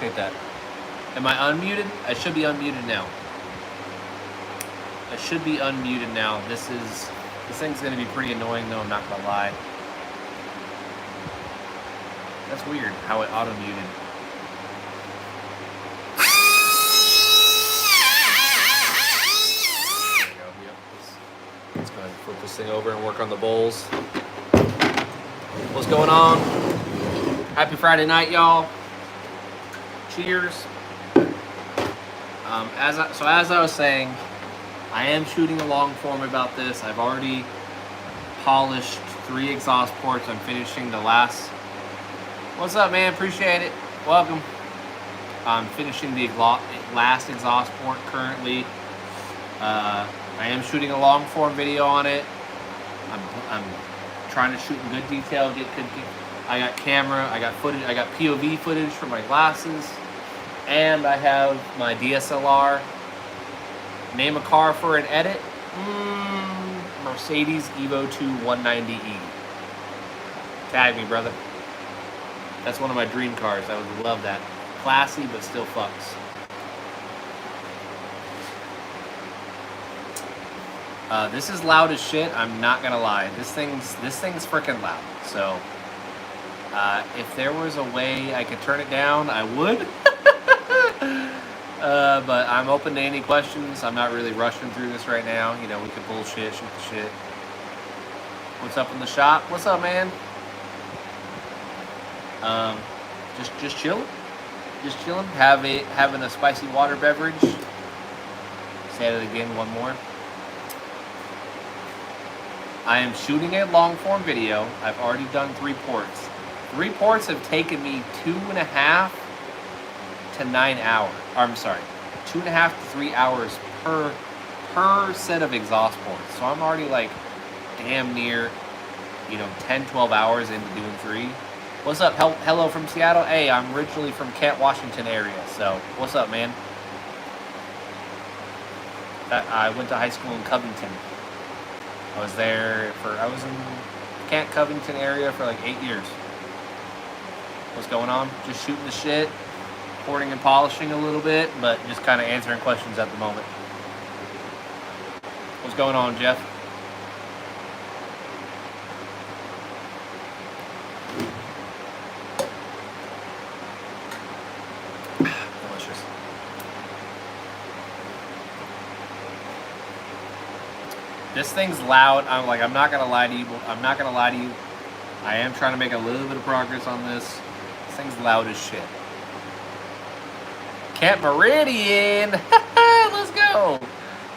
at that. Am I unmuted? I should be unmuted now. I should be unmuted now. This thing's gonna be pretty annoying though, I'm not gonna lie. That's weird how it auto-muted. There we go. Yep. Let's go ahead and flip this thing over and work on the bowls. What's going on? Happy Friday night, y'all. Cheers. As I was saying, I am shooting a long form about this. I've already polished 3 exhaust ports. I'm finishing the last. What's up, man? Appreciate it. Welcome. I'm finishing the last exhaust port currently. I am shooting a long form video on it. I'm trying to shoot in good detail. I got camera. I got footage. I got POV footage for my glasses, and I have my DSLR. Name a car for an edit. Mercedes Evo 2 190E. Tag me, brother. That's one of my dream cars. I would love that. Classy, but still fucks. This is loud as shit. I'm not gonna lie. This thing's freaking loud. So, if there was a way I could turn it down, I would. But I'm open to any questions. I'm not really rushing through this right now. You know, we could bullshit, shoot the shit. What's up in the shop? What's up, man? Just chilling. Just chilling. Having a spicy water beverage. Say it again, one more. I am shooting a long form video. I've already done 3 ports. 3 ports have taken me 2.5 to 9 hours. I'm sorry, 2.5 to 3 hours per set of exhaust ports. So I'm already like damn near, 10, 12 hours into doing 3. What's up? Hello from Seattle. Hey, I'm originally from Kent, Washington area. So what's up, man? I went to high school in Covington. I was in Kent, Covington area for like 8 years. What's going on? Just shooting the shit, porting and polishing a little bit, but just kind of answering questions at the moment. What's going on, Jeff? Delicious. This thing's loud. I'm not gonna lie to you. I am trying to make a little bit of progress on this. This thing's loud as shit. Kent Meridian. Let's go.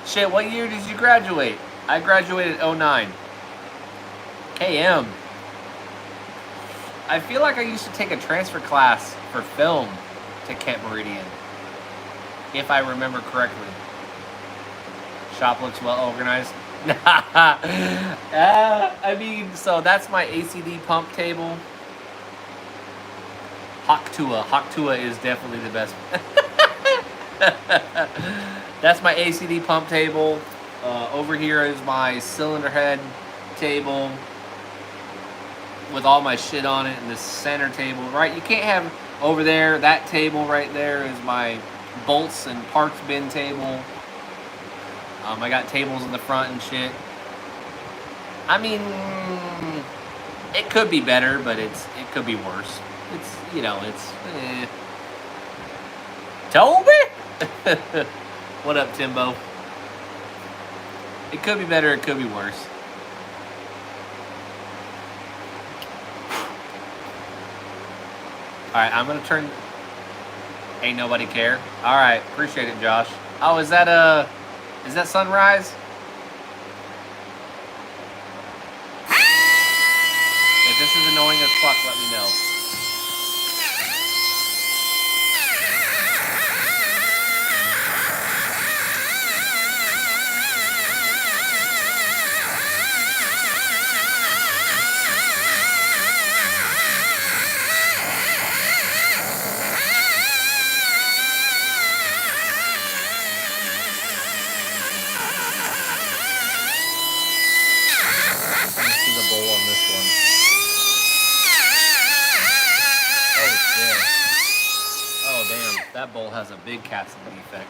Shit, what year did you graduate? I graduated 09. KM. I feel like I used to take a transfer class for film to Kent Meridian, if I remember correctly. Shop looks well organized. So that's my ACD pump table. Hawktua is definitely the best. That's my ACD pump table. Over here is my cylinder head table with all my shit on it, and this center table, right? You can't have over there, that table right there is my bolts and parts bin table. I got tables in the front and shit. I mean, it could be better, but it could be worse. Toby? What up, Timbo? It could be better, it could be worse. Alright, I'm gonna turn... Ain't nobody care. Alright, appreciate it, Josh. Oh, is that sunrise? If this is annoying as fuck, let me know. That bowl has a big casting defect.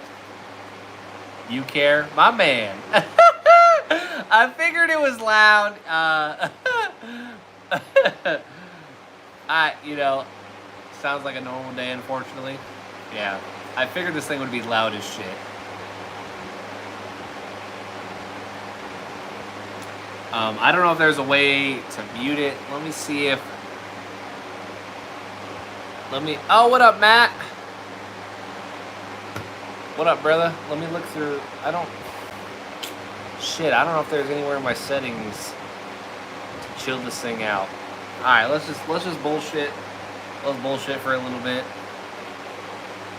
You care? My man. I figured it was loud. Sounds like a normal day, unfortunately. Yeah, I figured this thing would be loud as shit. I don't know if there's a way to mute it. Let me see if... Oh, what up, Matt? What up, brother? Let me look through... I don't know if there's anywhere in my settings to chill this thing out. Alright, let's just bullshit. Let's bullshit for a little bit.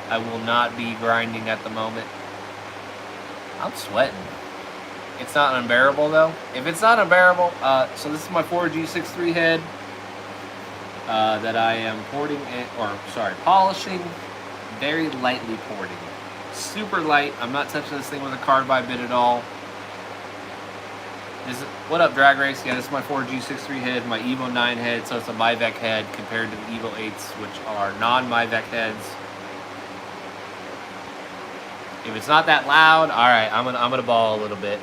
I will not be grinding at the moment. I'm sweating. It's not unbearable, though. If it's not unbearable, so this is my 4G63 head that I am polishing. Very lightly porting. Super light. I'm not touching this thing with a carbide bit at all. What up, Drag Race? Yeah, this is my 4G63 head, my Evo 9 head, so it's a MyVec head compared to the Evo 8s, which are non-MyVec heads. If it's not that loud, all right, I'm gonna ball a little bit.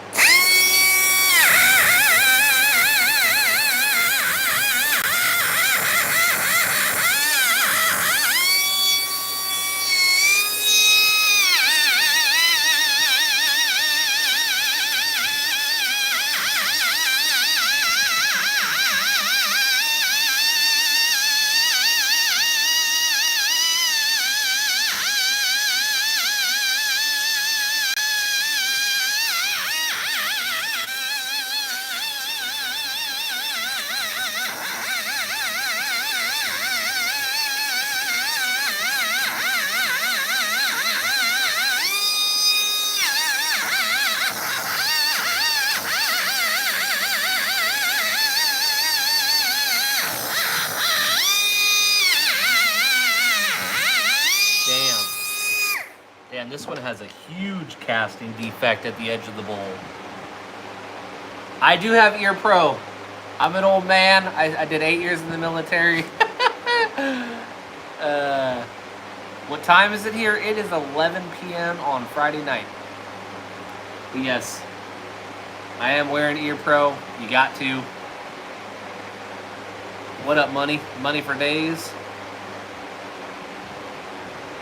This one has a huge casting defect at the edge of the bowl. I do have Ear Pro. I'm an old man. I did 8 years in the military. What time is it here? It is 11 p.m. on Friday night. But yes, I am wearing Ear Pro. You got to. What up, money? Money for days.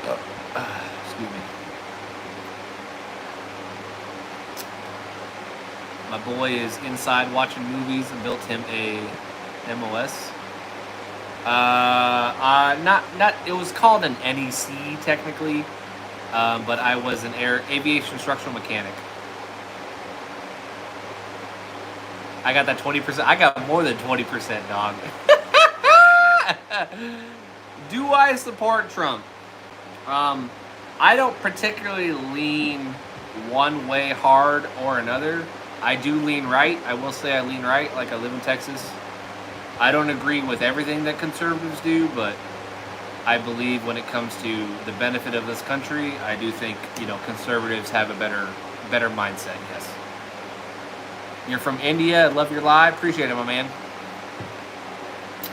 Excuse me. My boy is inside watching movies and built him a MOS. It was called an NEC technically, but I was an aviation structural mechanic. I got that 20%. I got more than 20%, dog. Do I support Trump? I don't particularly lean one way hard or another. I do lean right. I will say I lean right, like I live in Texas. I don't agree with everything that conservatives do, but I believe when it comes to the benefit of this country, I do think, conservatives have a better mindset, yes. You're from India. I love your live. Appreciate it, my man.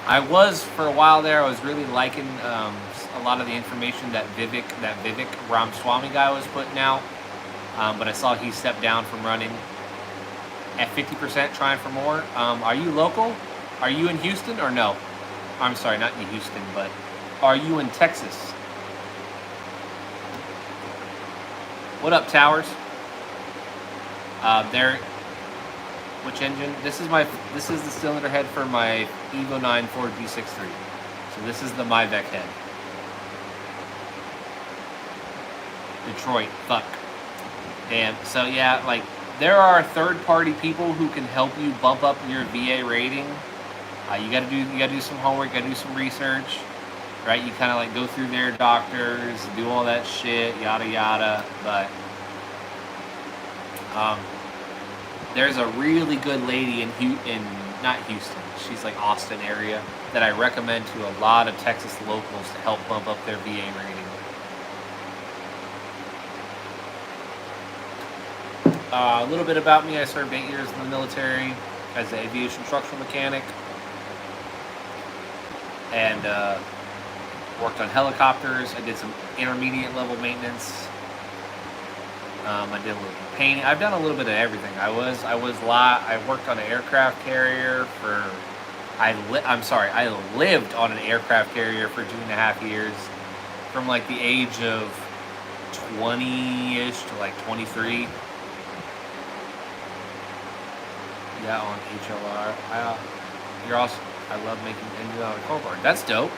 I was, for a while there, I was really liking a lot of the information that Vivek Ramaswamy guy was putting out. But I saw he stepped down from running at 50%, trying for more. Are you local? Are you in Houston or no? I'm sorry, not in Houston, but are you in Texas? What up, Towers? Which engine? This is the cylinder head for my Evo 9 4G63. So this is the MyVec head. Detroit, fuck. And so yeah, like there are third-party people who can help you bump up your VA rating. You gotta do some homework, you gotta do some research, right? You kind of like go through their doctors, do all that shit, yada yada. But there's a really good lady in not Houston, she's like Austin area, that I recommend to a lot of Texas locals to help bump up their VA rating. A little bit about me. I served 8 years in the military as an aviation structural mechanic. And Worked on helicopters. I did some intermediate level maintenance. I did a little painting. I've done a little bit of everything. I worked on an aircraft carrier for. I lived on an aircraft carrier for 2.5 years, from like the age of 20-ish to like 23. Yeah, on HLR. I love making engines out of cardboard. That's dope.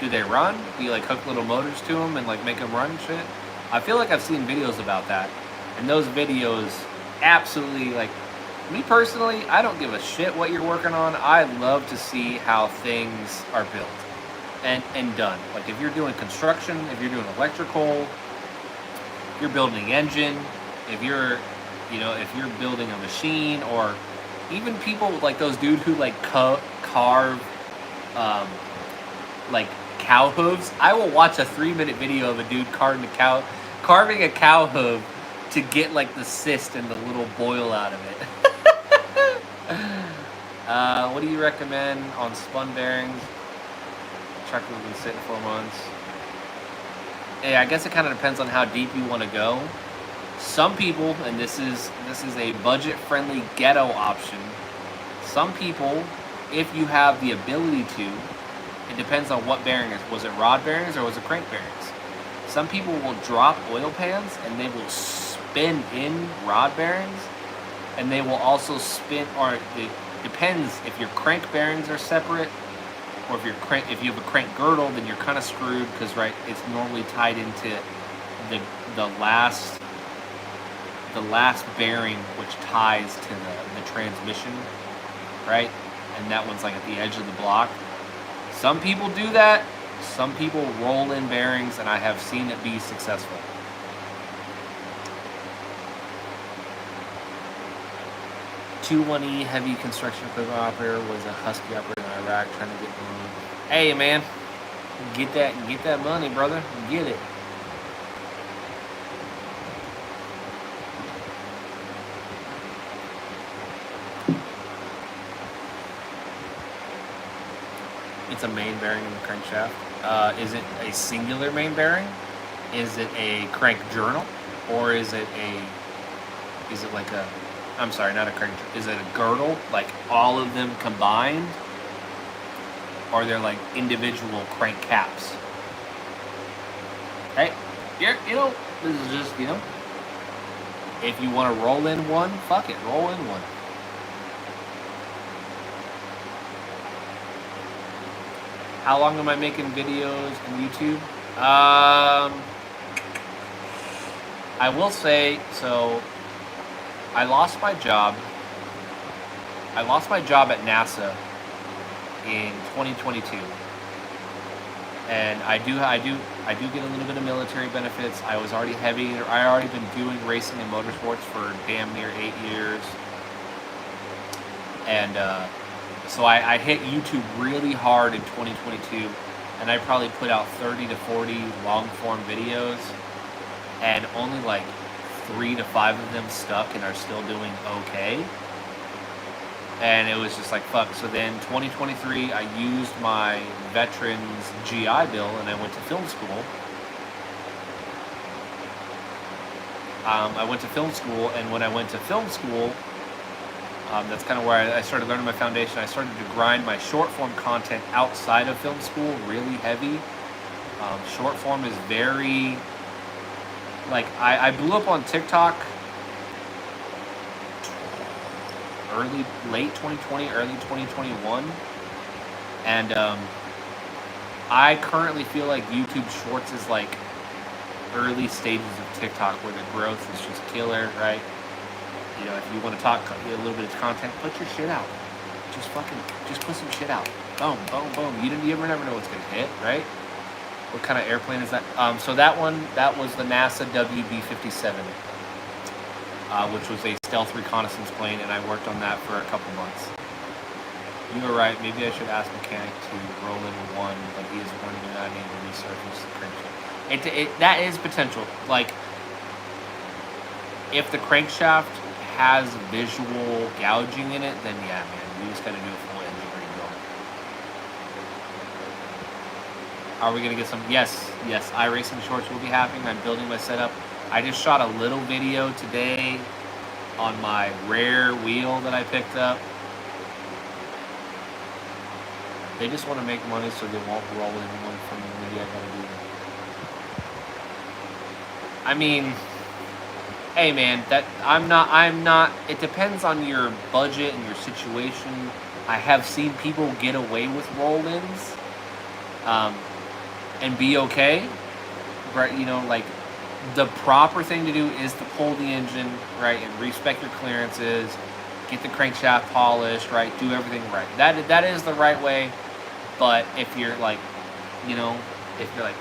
Do they run? Do you like hook little motors to them and like make them run and shit? I feel like I've seen videos about that, and those videos absolutely, like, me personally, I don't give a shit what you're working on. I love to see how things are built and done. Like if you're doing construction, if you're doing electrical, if you're building an engine, if you're building a machine, or even people like those dudes who like carve like cow hooves. I will watch a 3-minute video of a dude carving a cow hoof to get like the cyst and the little boil out of it. What do you recommend on spun bearings? Truck has been sitting 4 months. Yeah, I guess it kind of depends on how deep you want to go. Some people, and this is a budget-friendly ghetto option. Some people, if you have the ability to, it depends on what bearing is. Was it rod bearings or was it crank bearings? Some people will drop oil pans and they will spin in rod bearings, and they will also spin, or it depends if your crank bearings are separate, or if you have a crank girdle, then you're kind of screwed, because it's normally tied into the last bearing, which ties to the transmission, right? And that one's like at the edge of the block. Some people do that. Some people roll in bearings, and I have seen it be successful. E heavy construction equipment operator was a Husky operator in Iraq trying to get money. Hey man, get that money, brother. Get it. It's a main bearing in the crankshaft. Is it a singular main bearing? Is it a crank journal? Or is it like a, I'm sorry, not a crank, is it a girdle? Like all of them combined? Or they're like individual crank caps? Hey, this is just, if you want to roll in one, fuck it, roll in one. How long am I making videos on YouTube? I will say, so I lost my job. I lost my job at NASA in 2022, and I do get a little bit of military benefits. I was already I already been doing racing and motorsports for damn near 8 years, and so I hit YouTube really hard in 2022, and I probably put out 30 to 40 long form videos, and only like 3 to 5 of them stuck and are still doing okay. And it was just like, fuck. So then 2023, I used my veterans GI Bill and I went to film school. And when I went to film school, that's kind of where I started learning my foundation. I started to grind my short form content outside of film school really heavy. Short form is very, like, I blew up on TikTok late 2020, early 2021. And I currently feel like YouTube Shorts is like early stages of TikTok, where the growth is just killer, right? If you want to talk a little bit of content, put your shit out. Just put some shit out. Boom, boom, boom. You never know what's gonna hit, right? What kind of airplane is that? So that was the NASA WB-57, which was a stealth reconnaissance plane, and I worked on that for a couple months. You were right. Maybe I should ask mechanic to roll in one, but he is warning me not able to resurface the crankshaft. That is potential. Like, if the crankshaft has visual gouging in it, then yeah, man, you just gotta do a full engine rebuild. Are we gonna get some? Yes, yes. iRacing shorts will be happening. I'm building my setup. I just shot a little video today on my rare wheel that I picked up. They just want to make money so they won't roll anyone from the movie. I gotta do that. I mean, hey man, that I'm not. It depends on your budget and your situation. I have seen people get away with roll-ins, and be okay, right? You know, like the proper thing to do is to pull the engine, right, and respect your clearances, get the crankshaft polished, right, do everything right. That is the right way. But if you're like, you know, if you're like,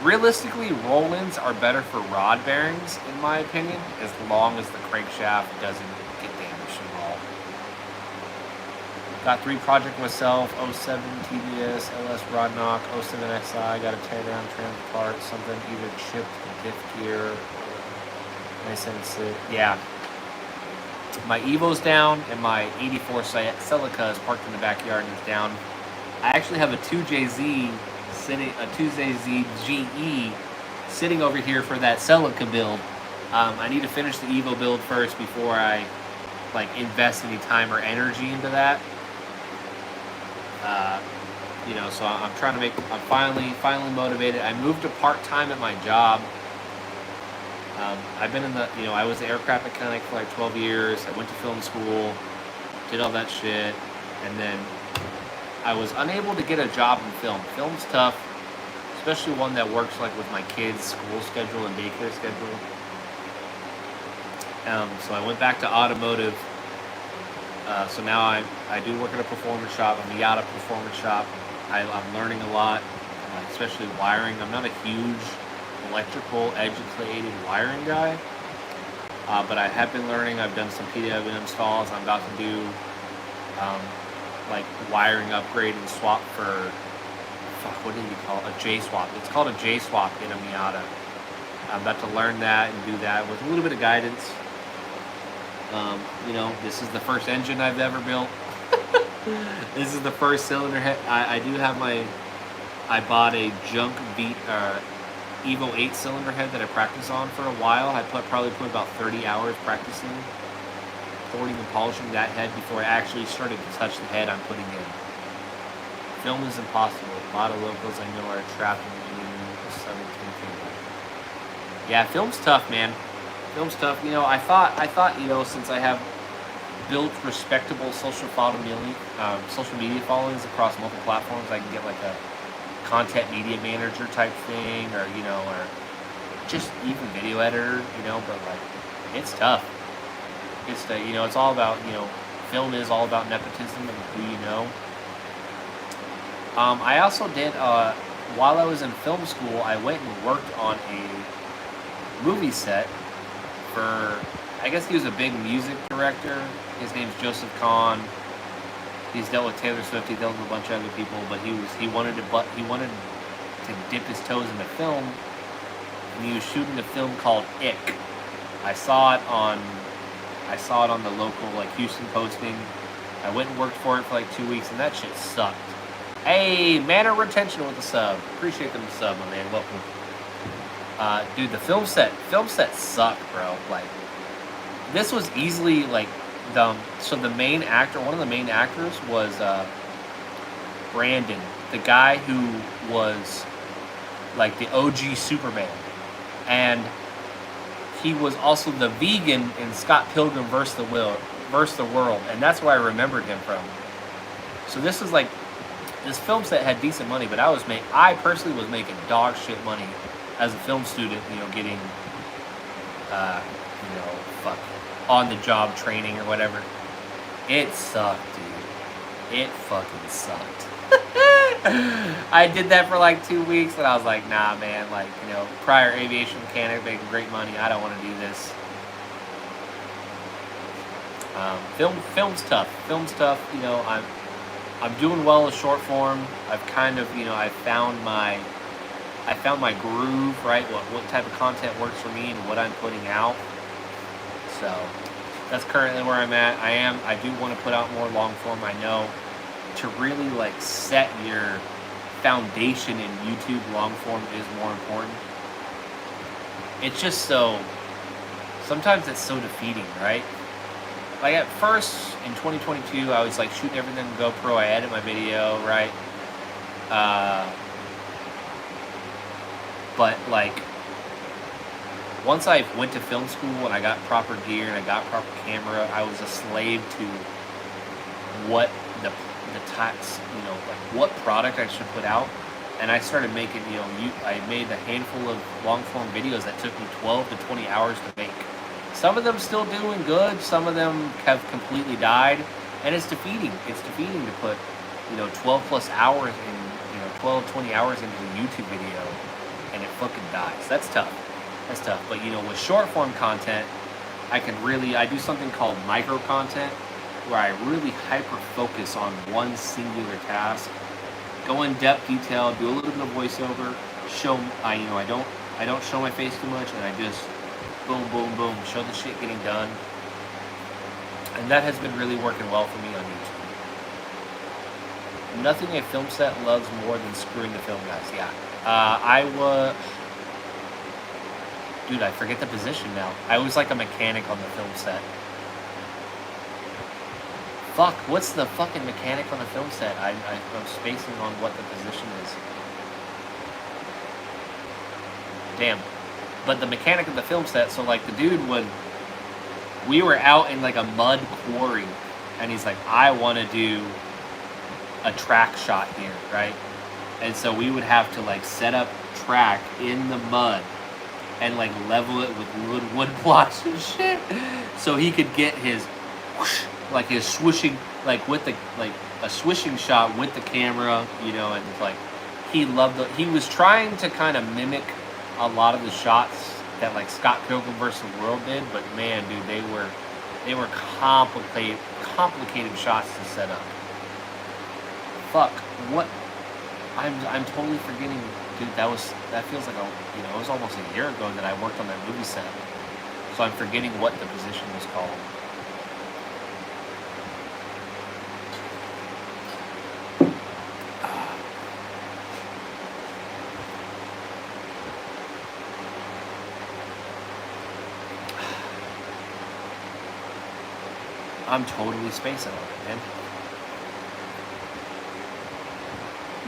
realistically, roll-ins are better for rod bearings, in my opinion, as long as the crankshaft doesn't get damaged at all. Got 3 projects myself: 07 TBS, LS rod knock, 07 XI. Got a tear down trim part, something either chipped the diff gear. Nice and sit. Yeah. My Evo's down, and my 84 Celica is parked in the backyard and is down. I actually have a 2JZ sitting, a 2JZ GE sitting over here for that Celica build. I need to finish the Evo build first before I like invest any time or energy into that. You know, so I'm trying to make. I'm finally motivated. I moved to part-time at my job. I've been in the, you know, I was an aircraft mechanic for like 12 years. I went to film school, did all that shit, and then I was unable to get a job in film. Film's tough, especially one that works like with my kids' school schedule and daycare schedule. So I went back to automotive. So now I do work at a performance shop, a Miata performance shop. I'm learning a lot, especially wiring. I'm not a huge electrical educated wiring guy, but I have been learning. I've done some PWM installs. I'm about to do like wiring upgrade and swap for, what did you call it? A J swap. It's called a J swap in a Miata. I'm about to learn that and do that with a little bit of guidance. You know, this is the first engine I've ever built. This is the first cylinder head. I do have I bought a junk Evo 8 cylinder head that I practiced on for a while. I probably put about 30 hours practicing porting and polishing that head before I actually started to touch the head I'm putting in. Film is impossible. A lot of locals I know are trapped in the 17 kingdom. Yeah, film's tough, man. Film's tough. You know, I thought, you know, since I have built respectable social media followings across multiple platforms, I can get like a content media manager type thing, or, you know, or just even video editor, you know, but like, it's tough. It's you know, it's all about, you know, film is all about nepotism and who you know. I also did, while I was in film school, I went and worked on a movie set for, I guess he was a big music director. His name's Joseph Kahn. He's dealt with Taylor Swift. He dealt with a bunch of other people, but he wanted to dip his toes into film, and he was shooting a film called Ick. I saw it on the local like Houston posting. I went and worked for it for like 2 weeks, and that shit sucked. Hey, manner retention with the sub. Appreciate them the sub, my man. Welcome. Dude, the film set sucked, bro. Like, this was easily like so the main actor, one of the main actors was Brandon, the guy who was like the OG Superman, and he was also the vegan in Scott Pilgrim vs. the World, and that's where I remembered him from. So this was like, this film set had decent money, but I personally was making dog shit money as a film student, you know, getting, you know, on the job training or whatever. It sucked, dude. It fucking sucked. I did that for like 2 weeks, and I was like, nah, man, like, you know, prior aviation mechanic making great money. I don't want to do this. Film's tough. Film's tough. You know, I'm doing well with short form. I've kind of, you know, I found my groove, right? What type of content works for me and what I'm putting out. So that's currently where I'm at. I do want to put out more long form. I know, to really like set your foundation in YouTube long form is more important. It's just so, sometimes it's so defeating, right? Like at first in 2022, I was like shooting everything on GoPro. I edit my video, right? Uh, but like once I went to film school and I got proper gear and I got proper camera, I was a slave to what the types, like what product I should put out. And I started making, I made a handful of long form videos that took me 12 to 20 hours to make. Some of them still doing good, some of them have completely died, and it's defeating. It's defeating to put, 12 plus hours in, 12, 20 hours into a YouTube video, and it fucking dies. That's tough. That's tough. But, with short form content, I do something called micro content, where I really hyper focus on one singular task, go in depth detail, do a little bit of voiceover, I don't show my face too much, and I just boom, boom, boom, show the shit getting done. And that has been really working well for me on YouTube. Nothing a film set loves more than screwing the film guys. Yeah. Dude, I forget the position now. I was like a mechanic on the film set. Fuck, what's the fucking mechanic on the film set? I'm spacing on what the position is. Damn. But the mechanic of the film set, so like the dude we were out in like a mud quarry, and he's like, I want to do a track shot here, right? And so we would have to like set up track in the mud and like level it with wood blocks and shit, so he could get his whoosh, like his swishing, like with the like a swishing shot with the camera, and it's like he was trying to kind of mimic a lot of the shots that like Scott Pilgrim vs. the World did, but man, dude, they were complicated shots to set up. Fuck, what? I'm totally forgetting, dude. That feels like it was almost a year ago that I worked on that movie set, so I'm forgetting what the position was called. I'm totally spacing on it, man.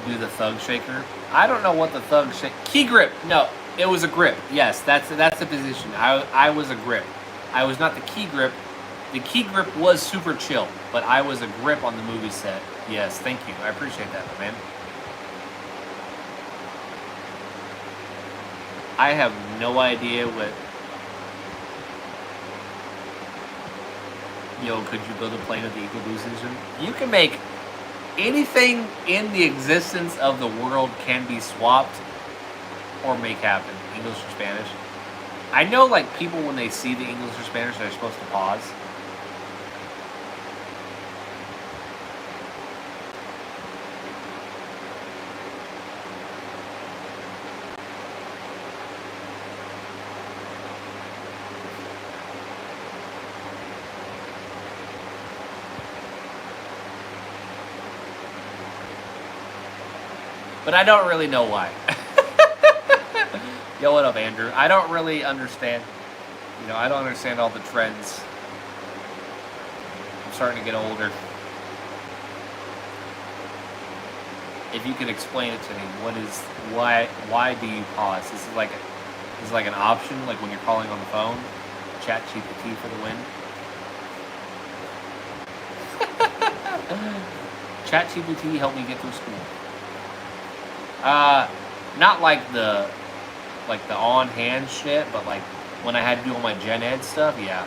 Do the thug shaker. I don't know what the thug shake. Key grip. No, it was a grip. Yes, that's the position. I was a grip. I was not the key grip. The key grip was super chill, but I was a grip on the movie set. Yes, thank you. I appreciate that, man. I have no idea what. Could you build a plane with the Eagle Boost engine? You can make anything in the existence of the world can be swapped or make happen. English or Spanish. I know, like, people when they see the English or Spanish, they're supposed to pause. But I don't really know why. Yo, what up, Andrew? I don't really understand. I don't understand all the trends. I'm starting to get older. If you could explain it to me, why do you pause? This is like an option, like when you're calling on the phone. Chat GPT for the win. Chat GPT helped me get through school. Not like the on-hand shit, but like when I had to do all my gen ed stuff, yeah.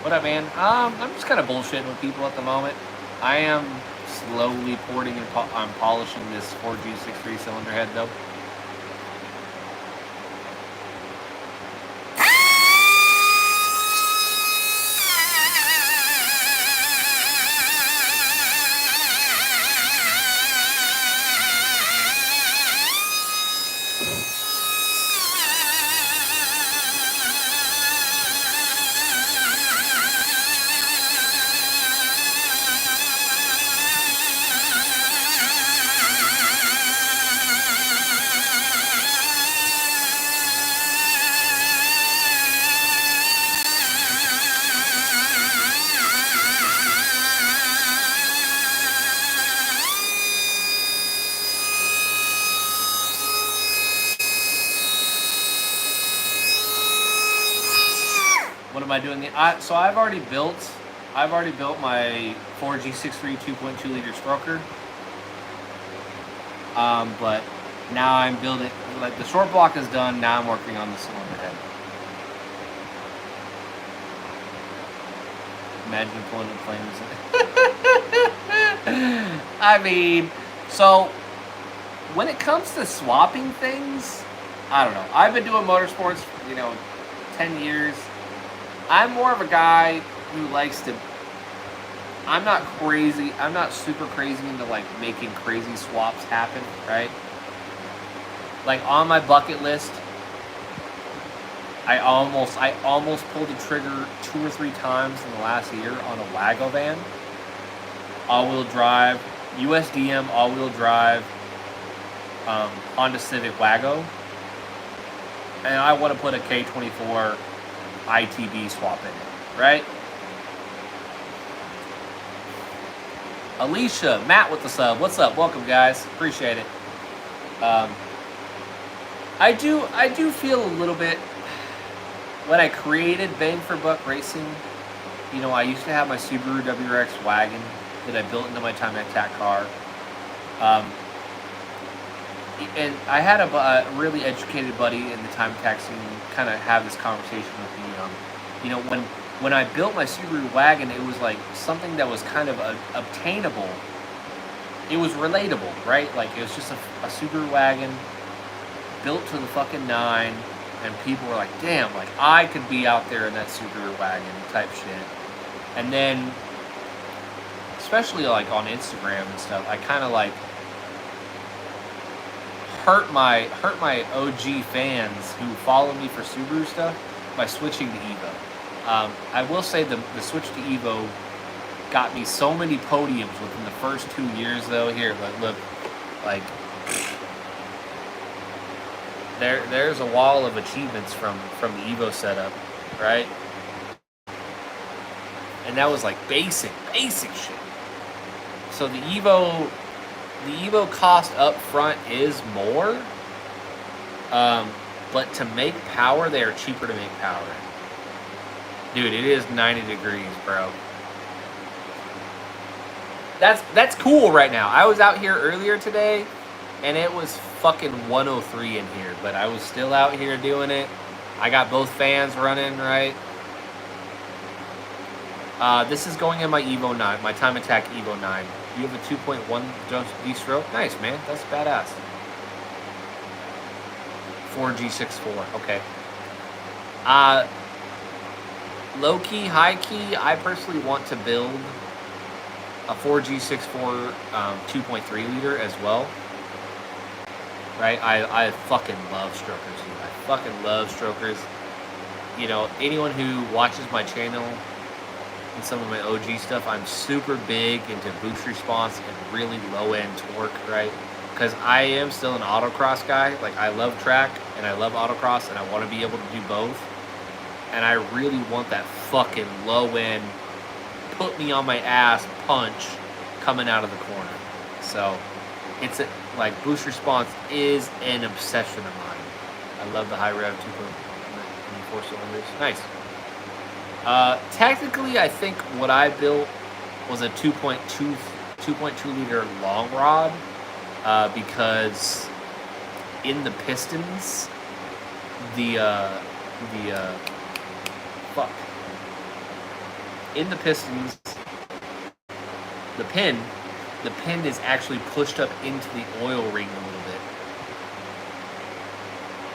What up, man? I'm just kind of bullshitting with people at the moment. I am slowly porting and I'm polishing this 4G63 cylinder head, though. am I doing? So I've already built my 4G63 2.2 liter stroker. But now I'm building, like the short block is done. Now I'm working on the cylinder head. Imagine pulling in flames. I mean, so when it comes to swapping things, I don't know. I've been doing motorsports, 10 years. I'm more of a guy who likes to. I'm not crazy. I'm not super crazy into like making crazy swaps happen, right? Like on my bucket list, I almost pulled the trigger 2 or 3 times in the last year on a Wago van. All-wheel drive, USDM all-wheel drive, Honda Civic Wago. And I want to put a K24 ITB swap in it, right? Alicia, Matt with the sub. What's up? Welcome, guys. Appreciate it. I do feel a little bit, when I created Bang for Buck Racing, I used to have my Subaru WRX wagon that I built into my Time Attack car. And I had a really educated buddy in the Time Attack scene kind of have this conversation with me. When I built my Subaru wagon, it was like something that was kind of obtainable. It was relatable, right? Like it was just a Subaru wagon built to the fucking 9, and people were like, damn, like I could be out there in that Subaru wagon type shit. And then, especially like on Instagram and stuff, I kind of like hurt my OG fans who follow me for Subaru stuff by switching to Evo. I will say the switch to Evo got me so many podiums within the first 2 years, though. Here, look, like there's a wall of achievements from the Evo setup, right? And that was like basic shit. So the Evo cost up front is more, but to make power, they are cheaper to make power. Dude, it is 90 degrees, bro. That's cool right now. I was out here earlier today, and it was fucking 103 in here, but I was still out here doing it. I got both fans running, right? This is going in my Evo 9, my Time Attack Evo 9. You have a 2.1 D-stroke? Nice, man. That's badass. 4G64. Okay. Low key, high key, I personally want to build a 4G64 2.3 liter as well. Right? I fucking love strokers, dude. I fucking love strokers. Anyone who watches my channel and some of my OG stuff, I'm super big into boost response and really low end torque, right? Because I am still an autocross guy. Like, I love track and I love autocross, and I want to be able to do both. And I really want that fucking low end, put me on my ass punch coming out of the corner. So it's like boost response is an obsession of mine. I love the high rev 2.4 cylinders. Nice. Technically, I think what I built was a 2.2 liter long rod, because in the pistons, in the pistons, the pin is actually pushed up into the oil ring a little bit.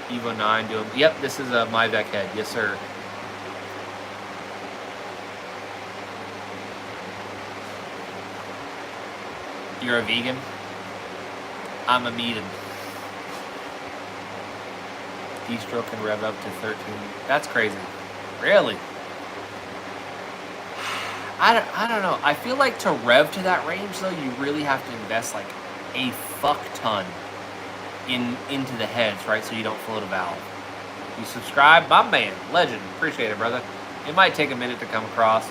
Evo 9 doing. Yep, this is a Myvec head. Yes, sir. You're a vegan? I'm a meatin'. D-stroke can rev up to 13. That's crazy. Really? I don't know. I feel like to rev to that range, though, you really have to invest like a fuck ton into the heads, right? So you don't float a valve. You subscribe, my man, legend. Appreciate it, brother. It might take a minute to come across.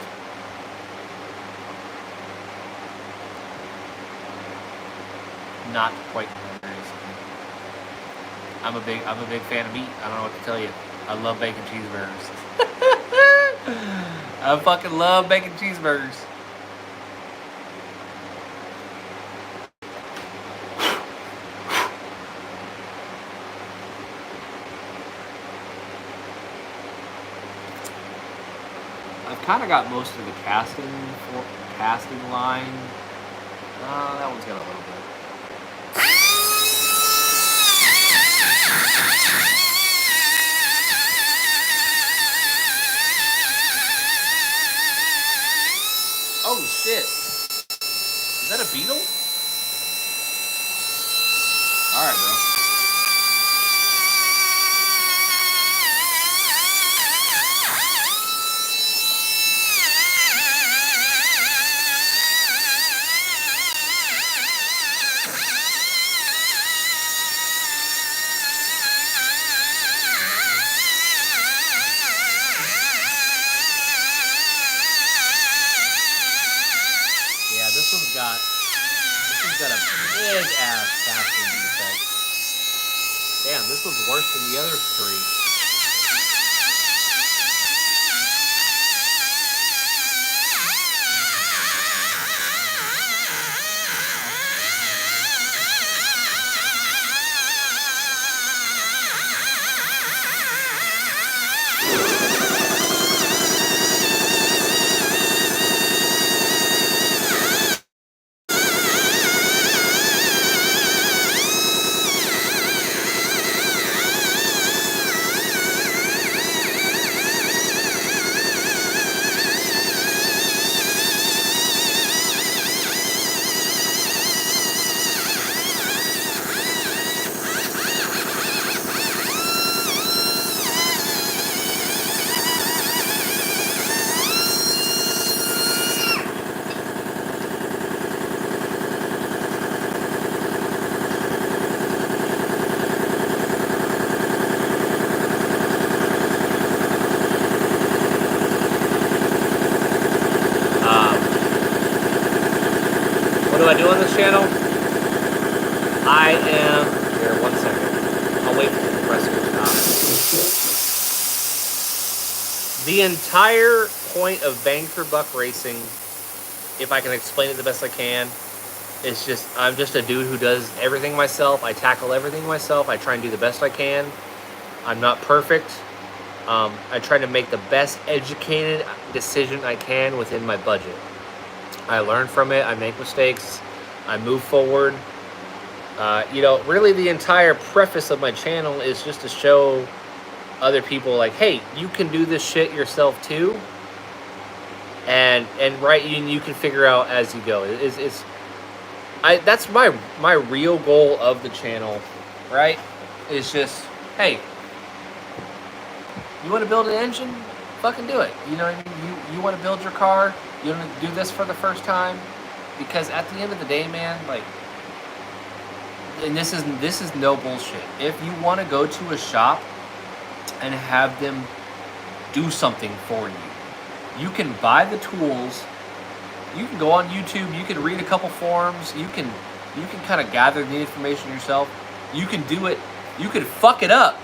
Not quite. I'm a big fan of meat. I don't know what to tell you. I love bacon cheeseburgers. I fucking love bacon cheeseburgers. I've kind of got most of the casting line. That one's got a little bit. Oh shit! Is that a beetle? All right, bro. This one's got a big ass casting defect. Damn, this one's worse than the other three. What do I do on this channel? I am... Here, 1 second. I'll wait for the compressor to stop. The entire point of bang for buck racing, if I can explain it the best I can, is just, I'm just a dude who does everything myself. I tackle everything myself. I try and do the best I can. I'm not perfect. I try to make the best educated decision I can within my budget. I learn from it. I make mistakes. I move forward. Really the entire preface of my channel is just to show other people like, hey, you can do this shit yourself too. And you can figure out as you go. That's my real goal of the channel, right? Is just, hey, you want to build an engine? Fucking do it. You know what I mean? You want to build your car? You want to do this for the first time? Because at the end of the day, man, like, and this is no bullshit. If you want to go to a shop and have them do something for you, you can buy the tools. You can go on YouTube. You can read a couple forums. You can kind of gather the information yourself. You can do it. You can fuck it up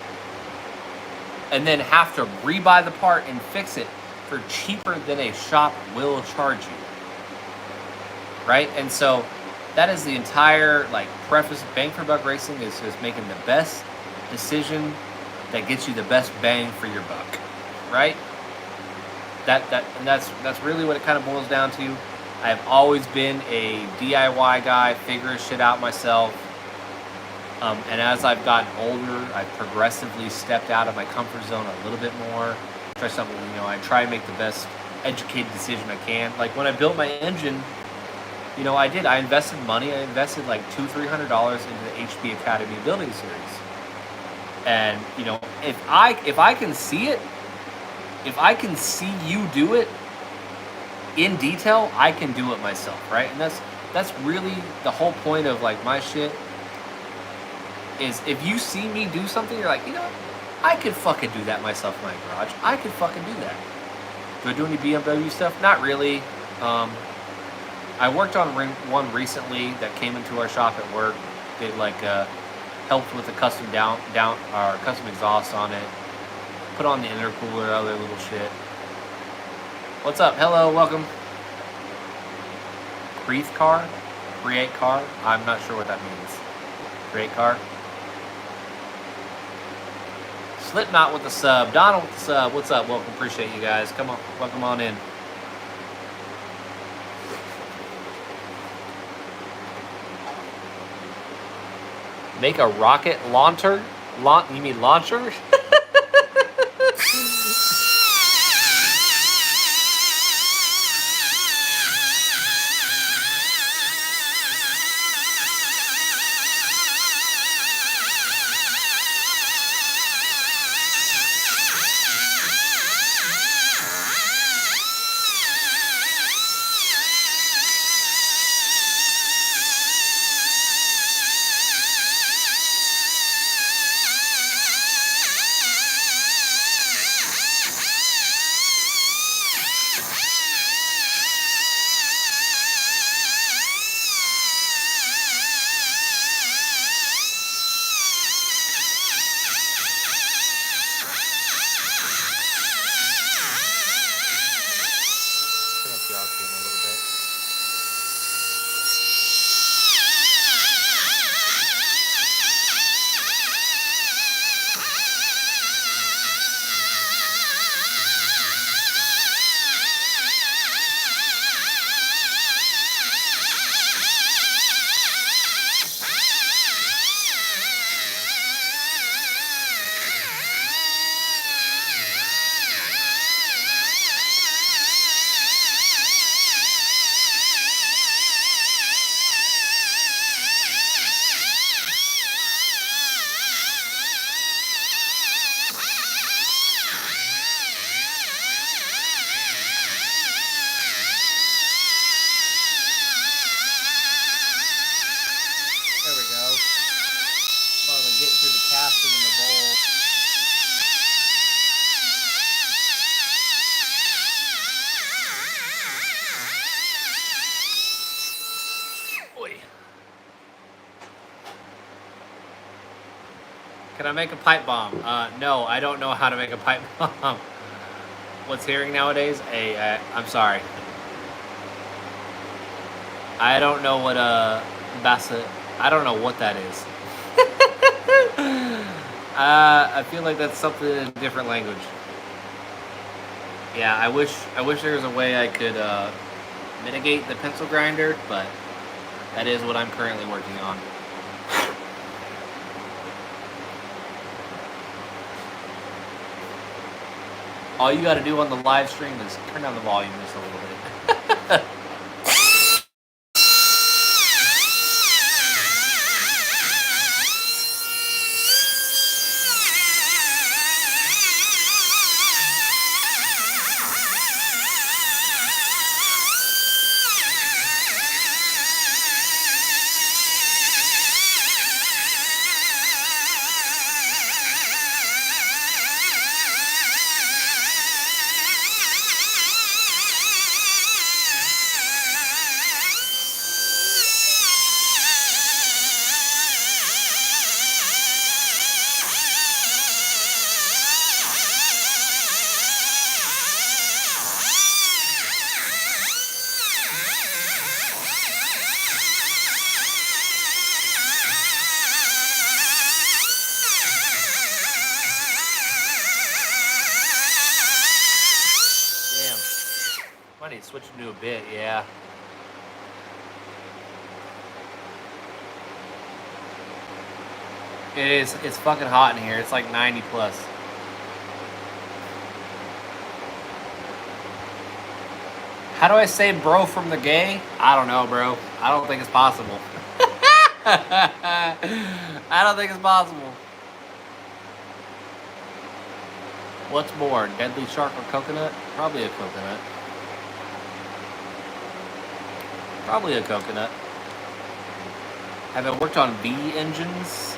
and then have to rebuy the part and fix it for cheaper than a shop will charge you. Right? And so that is the entire preface. Bang for buck racing is just making the best decision that gets you the best bang for your buck. Right? That's really what it kind of boils down to. I've always been a DIY guy, figuring shit out myself. And as I've gotten older, I've progressively stepped out of my comfort zone a little bit more. Try something, I try to make the best educated decision I can. Like when I built my engine, I invested money. I invested like $200-300 into the HP Academy building series. And, if I can see it, if I can see you do it in detail, I can do it myself, right? And that's really the whole point of my shit. Is if you see me do something, you're like, I could fucking do that myself in my garage. I could fucking do that. Do I do any BMW stuff? Not really. I worked on one recently that came into our shop at work. Did helped with the custom custom exhaust on it. Put on the intercooler, other little shit. What's up? Hello, welcome. Create car? Create car? I'm not sure what that means. Create car? Slipknot with the sub. Donald with the sub. What's up? Welcome. Appreciate you guys. Come on. Welcome on in. Make a rocket launcher? You mean launcher? Can I make a pipe bomb? No, I don't know how to make a pipe bomb. What's hearing nowadays? Hey, I'm sorry. I don't know what I don't know what that is. I feel like that's something in a different language. Yeah, I wish there was a way I could mitigate the pencil grinder, but that is what I'm currently working on. All you got to do on the live stream is turn down the volume just a little bit. I need to switch into a bit, yeah. It is. It's fucking hot in here. It's like 90 plus. How do I say bro from the gay? I don't know, bro. I don't think it's possible. I don't think it's possible. What's more, deadly shark or coconut? Probably a coconut. Probably a coconut. Have I worked on V engines?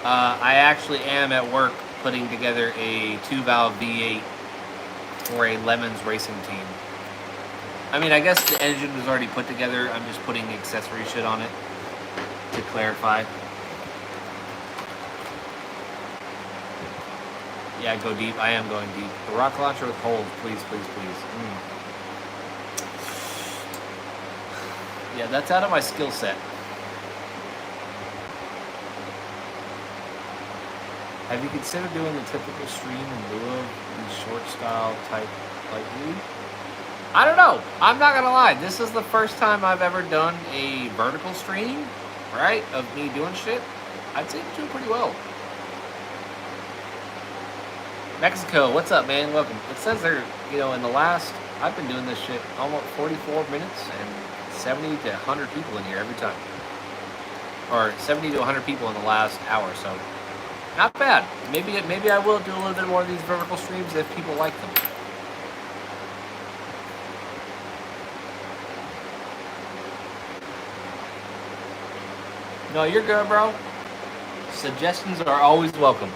I actually am at work putting together a 2-valve V8 for a Lemons racing team. I mean, I guess the engine was already put together. I'm just putting accessory shit on it to clarify. Yeah, go deep. I am going deep. The rock launcher with holes, please, please, please. Yeah, that's out of my skill set. Have you considered doing the typical stream in lieu of the short style type like you? I don't know. I'm not gonna lie. This is the first time I've ever done a vertical stream, right? Of me doing shit. I'd say it's doing pretty well. Mexico, what's up, man? Welcome. It says there, in the last, I've been doing this shit almost 44 minutes and 70 to 100 people in here every time. Or 70 to 100 people in the last hour, so not bad. Maybe I will do a little bit more of these vertical streams if people like them. No, you're good, bro. Suggestions are always welcome.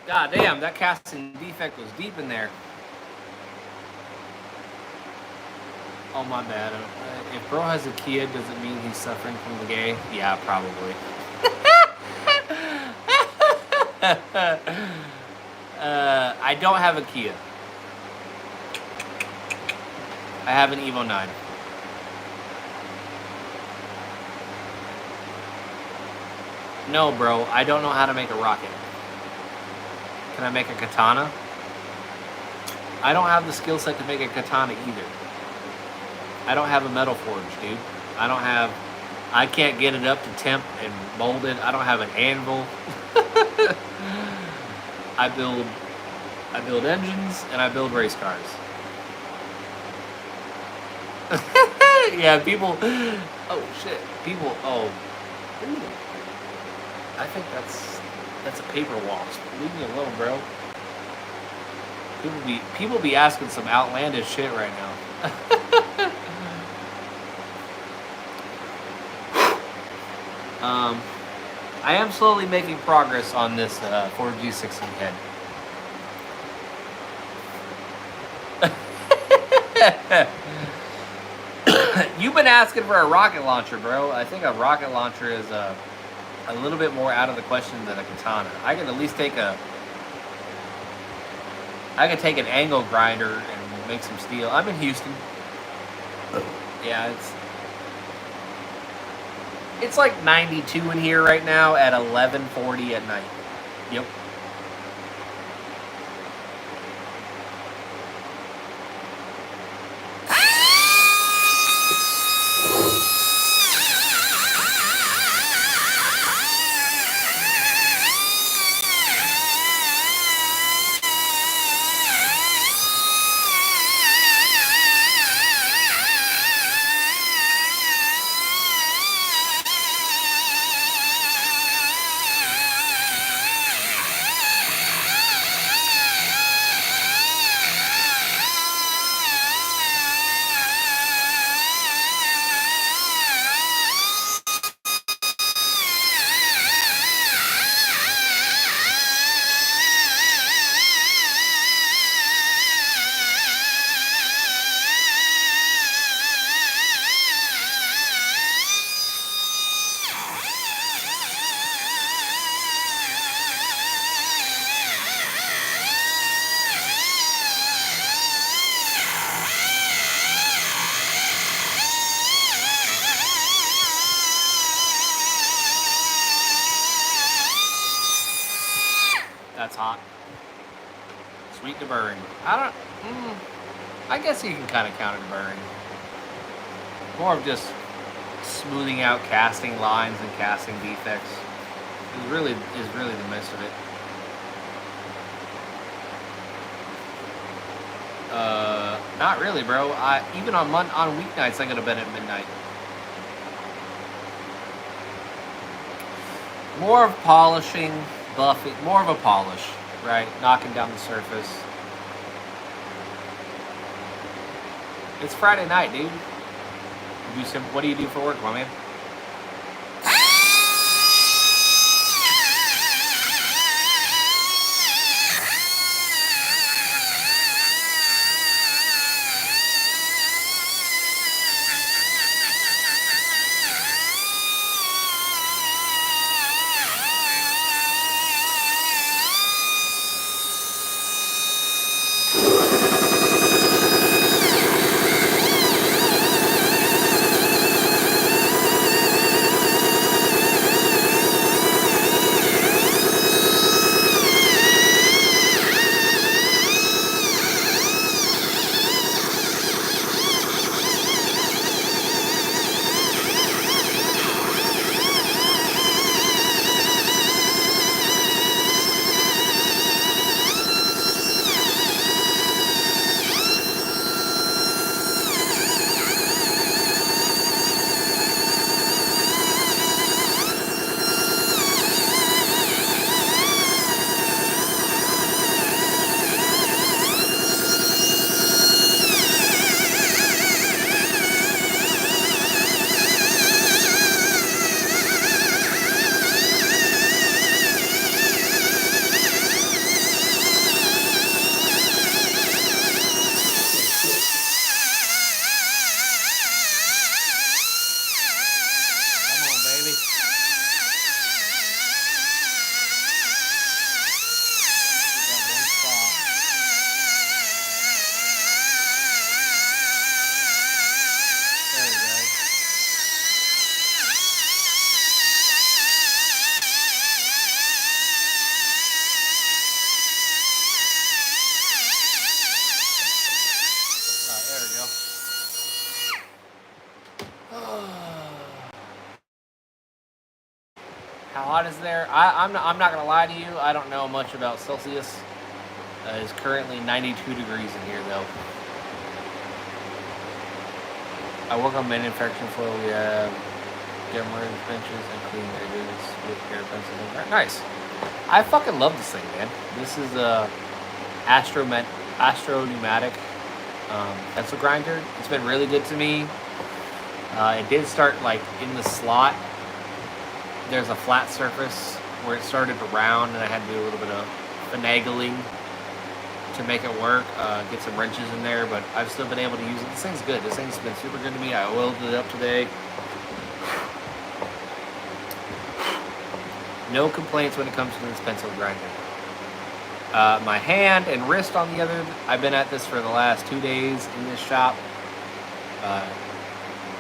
God damn, that casting defect was deep in there. Oh, my bad. If bro has a kid, does it mean he's suffering from the gay? Yeah, probably. I don't have a Kia. I have an Evo 9. No, bro, I don't know how to make a rocket. Can I make a katana? I don't have the skill set to make a katana either. I don't have a metal forge, dude. I can't get it up to temp and mold it. I don't have an anvil. I build engines and I build race cars. Yeah, people. Oh shit, people. Oh, ooh. I think that's a paper wasp. Leave me alone, bro. People be asking some outlandish shit right now. I am slowly making progress on this Ford G60 head. You've been asking for a rocket launcher, bro. I think a rocket launcher is a little bit more out of the question than a katana. I can at least take an angle grinder and make some steel. I'm in Houston. Yeah, it's like 92 in here right now at 11:40 at night. Yep. hot. Sweet deburring. I guess you can kind of count it deburring. More of just smoothing out casting lines and casting defects. Is really the most of it. Not really, bro. Even on weeknights, I go to bed at midnight. More of polishing, buffing, more of a polish, right? Knocking down the surface. It's Friday night, dude. What do you do for work, my man? How hot is there? I'm not gonna lie to you. I don't know much about Celsius. It's currently 92 degrees in here, though. I work on manufacturing floor. We have Gemmer's benches and clean edges with air pencils. Nice. I fucking love this thing, man. This is a Astro Pneumatic pencil grinder. It's been really good to me. It did start like in the slot. There's a flat surface where it started to round, and I had to do a little bit of finagling to make it work. Get some wrenches in there, but I've still been able to use it. This thing's good. This thing's been super good to me. I oiled it up today. No complaints when it comes to this pencil grinder. My hand and wrist on the other, I've been at this for the last 2 days in this shop.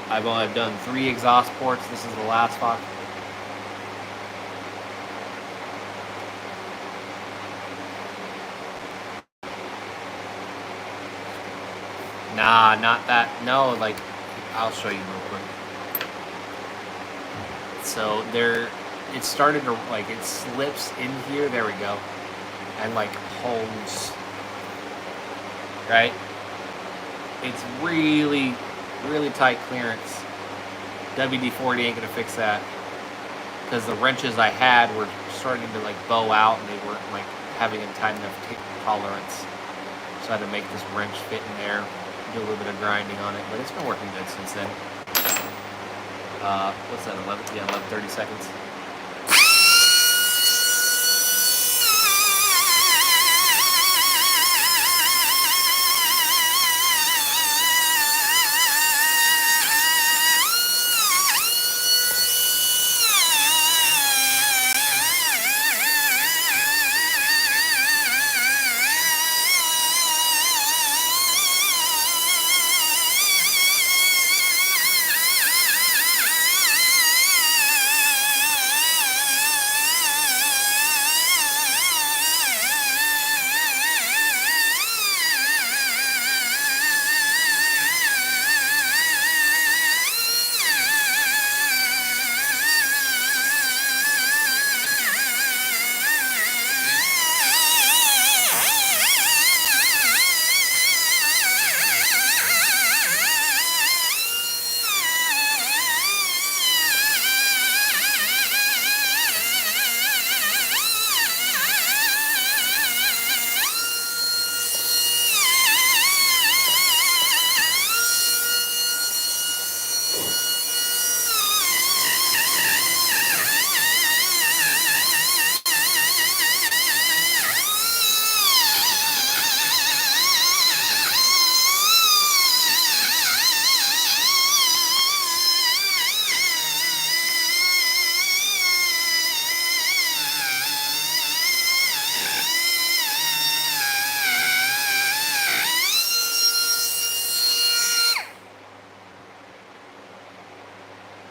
I've done 3 exhaust ports. This is the last one. Nah, not that. No, like, I'll show you real quick. So it started to, like, it slips in here. There we go. And, like, holds. Right? It's really, really tight clearance. WD-40 ain't gonna fix that. Because the wrenches I had were starting to, like, bow out, and they weren't, like, having a tight enough tolerance. So I had to make this wrench fit in there. Do a little bit of grinding on it, but it's been working good since then. What's that, 30 seconds.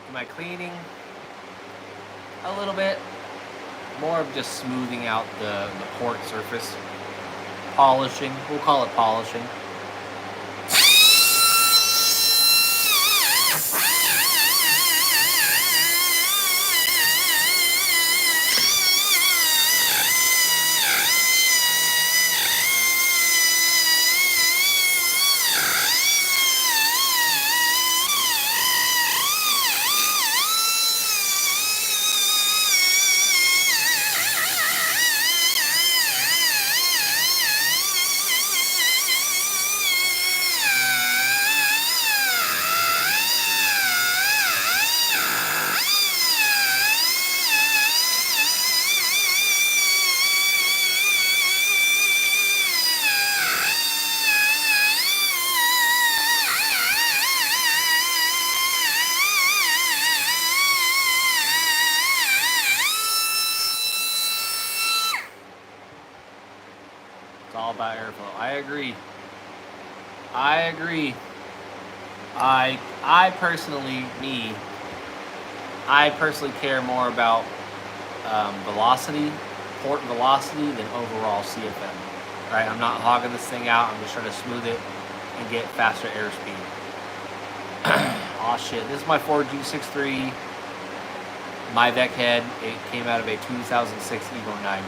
Do my cleaning a little bit. More of just smoothing out the port surface. Polishing. We'll call it polishing. It's all about airflow. I agree. I personally, I personally care more about velocity, port velocity, than overall CFM. Right? I'm not hogging this thing out. I'm just trying to smooth it and get faster airspeed. Oh shit! This is my Ford G63. My deck head. It came out of a 2006 Evo 9.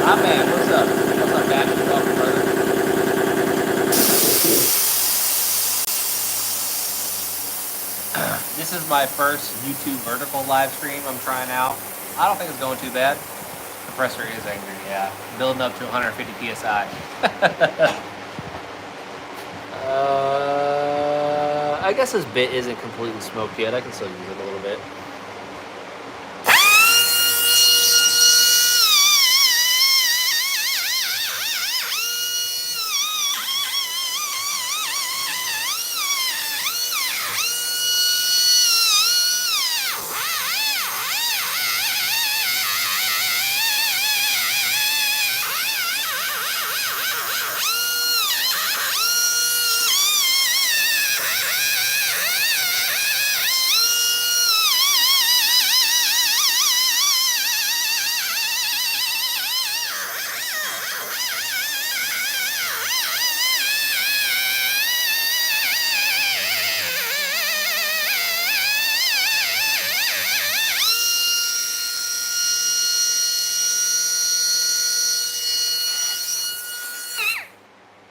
Not bad. What's up? What's up, Dad? Welcome, brother. This is my first YouTube vertical live stream I'm trying out. I don't think it's going too bad. Compressor is angry, yeah. Building up to 150 psi. I guess this bit isn't completely smoked yet. I can still use it a little bit.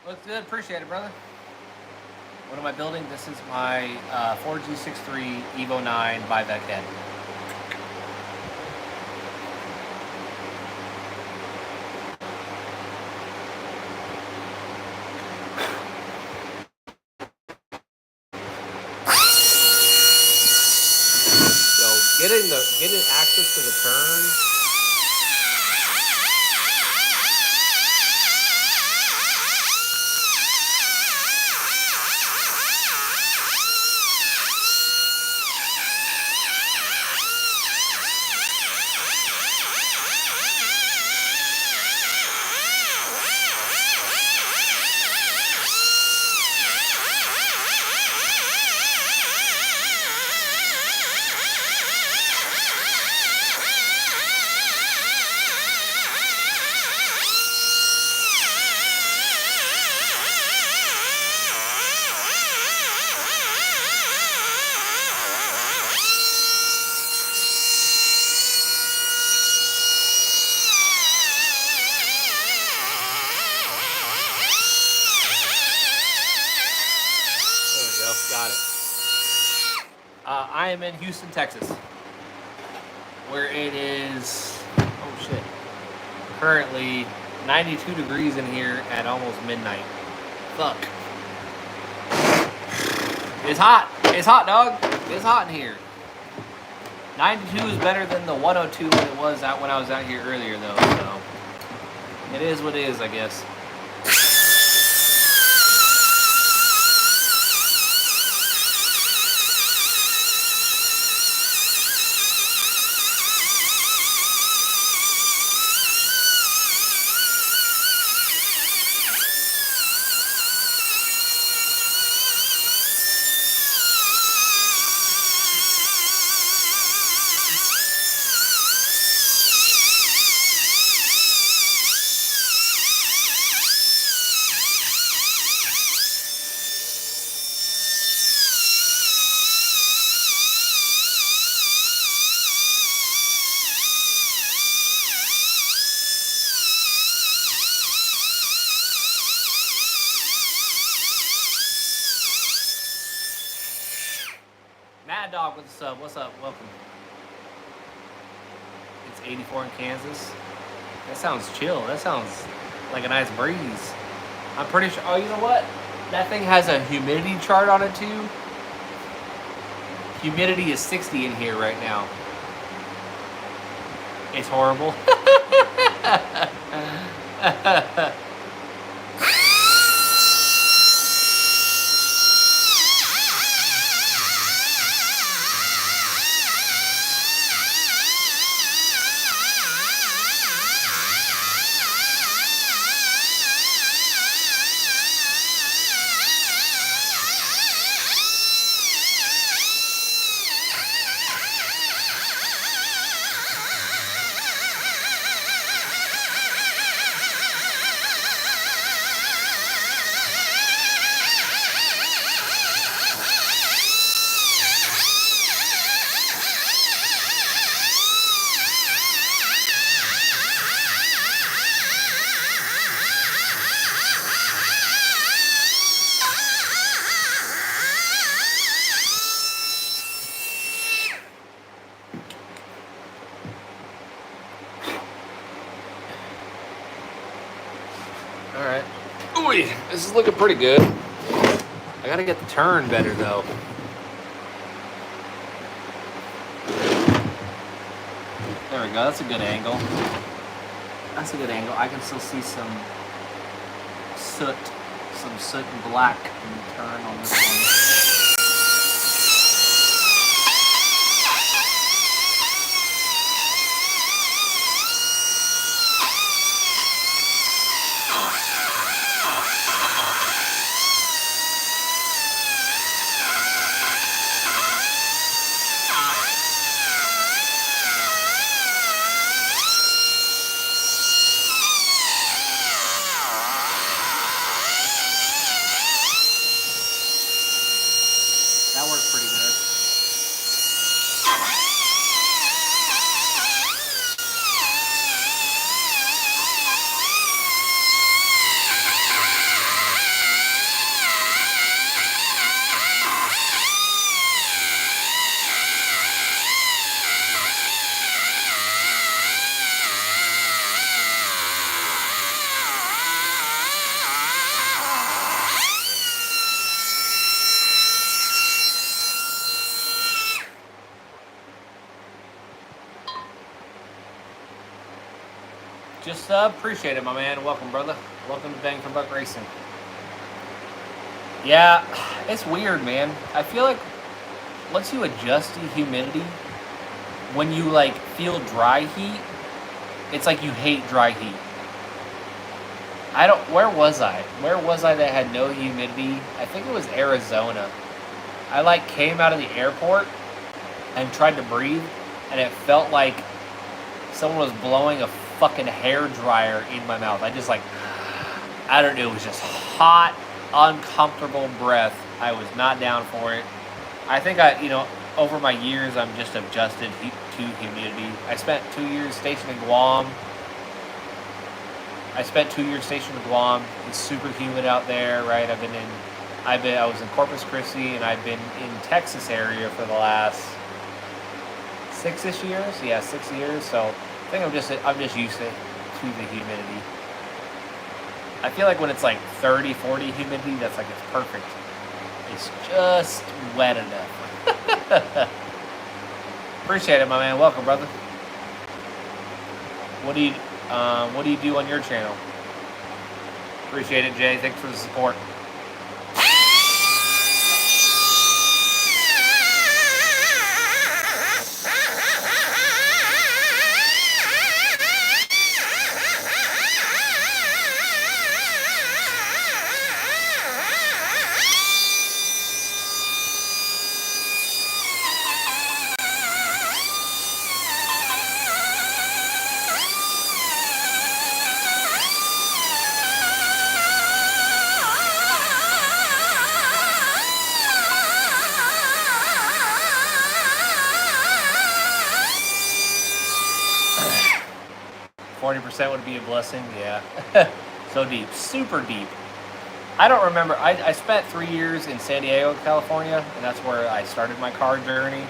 Looks good. Appreciate it, brother. What am I building? This is my 4G63 Evo 9 buyback head. So getting access to the turn. Got it. I am in Houston, Texas, where it is, oh shit, currently 92 degrees in here at almost midnight. Fuck. It's hot. It's hot, dog. It's hot in here. 92 is better than the 102 when it was out when I was out here earlier, though. So it is what it is, I guess. Mad Dog with the sub. What's up? Welcome. It's 84 in Kansas. That sounds chill. That sounds like a nice breeze. I'm pretty sure. Oh, you know what? That thing has a humidity chart on it too. Humidity is 60 in here right now. It's horrible. All right. Ooh, this is looking pretty good. I gotta get the turn better though. There we go. That's a good angle. That's a good angle. I can still see some soot and black in the turn on this one. That works pretty good. Just appreciate it, my man. Welcome, brother. Welcome to Bang for Buck Racing. Yeah, it's weird, man. I feel like once you adjust the humidity, when you like feel dry heat, it's like you hate dry heat. Where was I? Where was I that had no humidity? I think it was Arizona. I like came out of the airport and tried to breathe, and it felt like someone was blowing a fucking hair dryer in my mouth. I just like, I don't know, it was just hot, uncomfortable breath. I was not down for it. I think over my years, I'm just adjusted to humidity. I spent 2 years stationed in Guam. It's super humid out there, right? I was in Corpus Christi, and I've been in Texas area for the last 6-ish years. Yeah, 6 years. So I think I'm just used to the humidity. I feel like when it's like 30, 40 humidity, that's like it's perfect. It's just wet enough. Appreciate it, my man. Welcome, brother. What do you do on your channel? Appreciate it, Jay. Thanks for the support. 40% would be a blessing, yeah. So deep, super deep. I don't remember. I spent 3 years in San Diego, California, and that's where I started my car journey,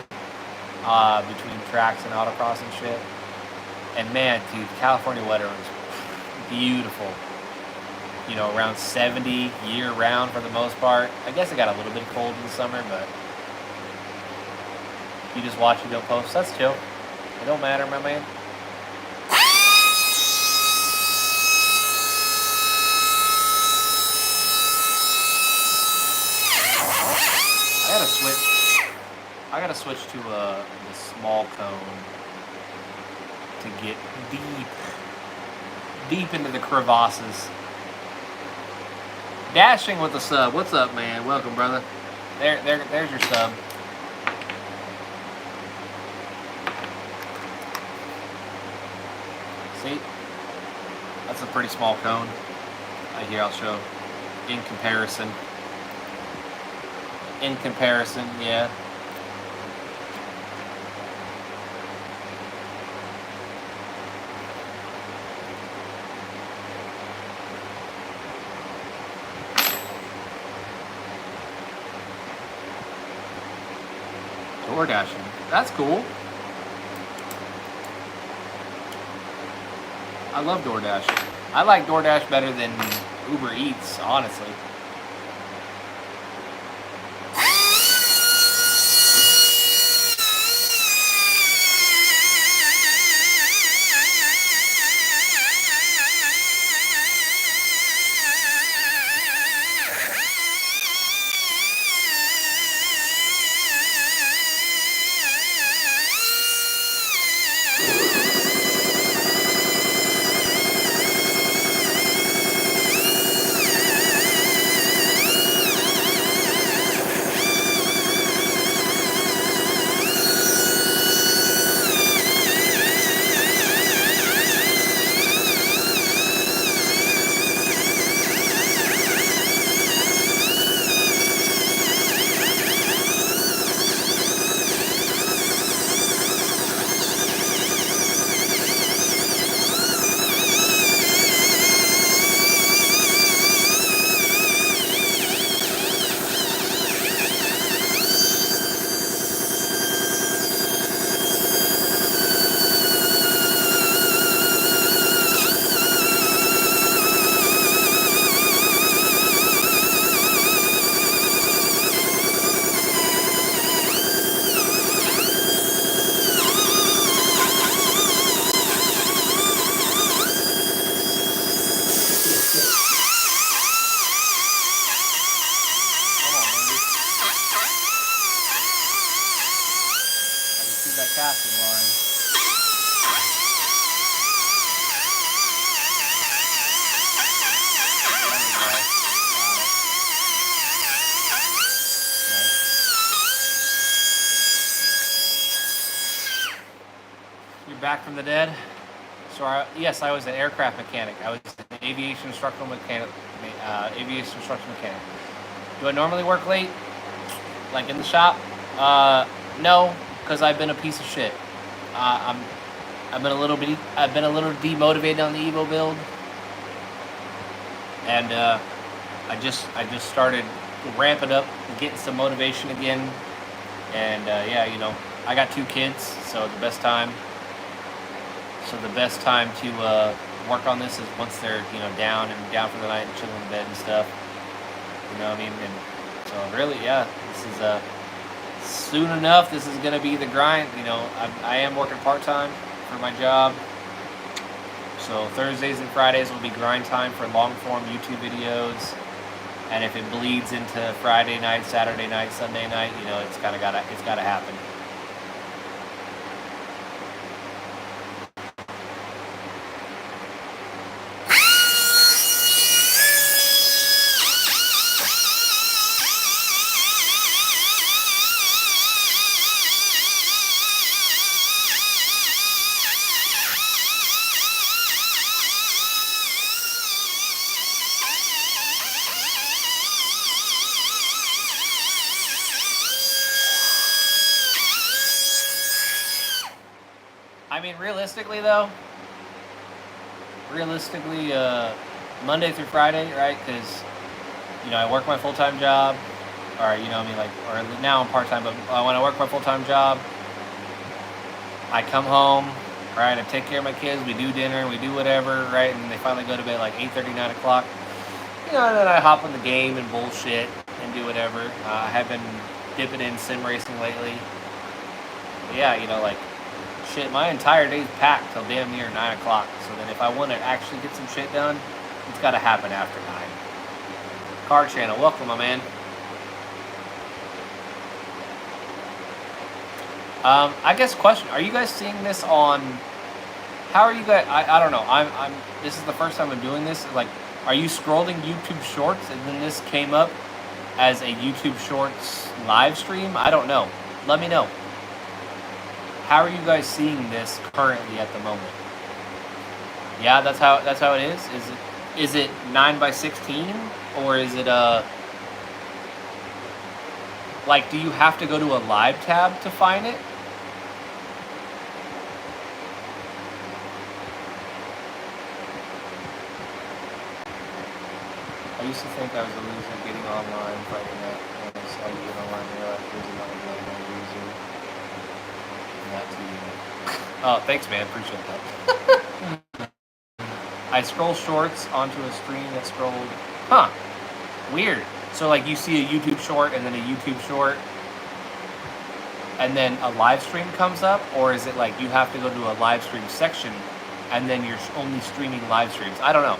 between tracks and autocross and shit. And man, dude, California weather was beautiful. You know, around 70 year round for the most part. I guess it got a little bit cold in the summer, but you just watch it, don't post. That's chill. It don't matter, my man. I gotta switch to the small cone to get deep into the crevasses. Dashing with the sub. What's up, man? Welcome, brother. There's your sub. See? That's a pretty small cone. Here, I'll show. In comparison, yeah. Door dashing. That's cool. I love DoorDash. I like DoorDash better than Uber Eats, honestly. That casting line. You're back from the dead. So yes, I was an aircraft mechanic. I was an aviation instructional mechanic. Do I normally work late, like in the shop? No, because I've been a piece of shit. I've been a little demotivated on the Evo build, and I just started ramping up, getting some motivation again, and yeah, you know, I got 2 kids, so the best time to work on this is once they're, you know, down for the night and chilling in bed and stuff. You know what I mean? And so really, yeah, this is soon enough. This is gonna be the grind. You know, I am working part-time for my job, so Thursdays and Fridays will be grind time for long-form YouTube videos. And if it bleeds into Friday night, Saturday night, Sunday night, you know, it's gotta happen. I mean, realistically, Monday through Friday, right? Because, you know, I work my full-time job, or, you know, I mean, like, or now I'm part-time, but when I work my full-time job, I come home, right? I take care of my kids, we do dinner, we do whatever, right? And they finally go to bed like 8:30, 9 o'clock. You know, and then I hop on the game and bullshit and do whatever. I have been dipping in sim racing lately. But yeah, you know, like, shit, my entire day's packed till damn near 9 o'clock. So then if I want to actually get some shit done, it's got to happen after 9. Car Channel, welcome, my man. I guess question, are you guys seeing this on, how are you guys, I don't know, this is the first time I'm doing this, like, are you scrolling YouTube Shorts and then this came up as a YouTube Shorts live stream? I don't know. Let me know. How are you guys seeing this currently at the moment? Yeah, that's how it is. Is it 9:16, or is it like, do you have to go to a live tab to find it? I used to think I was a loser getting online, fighting that. When I saw you get online, I realized there's another loser. Not to you. Oh, thanks, man. Appreciate that. I scroll shorts onto a stream that scrolled. Huh. Weird. So like you see a YouTube short and then a YouTube short and then a live stream comes up, or is it like you have to go to a live stream section and then you're only streaming live streams? I don't know.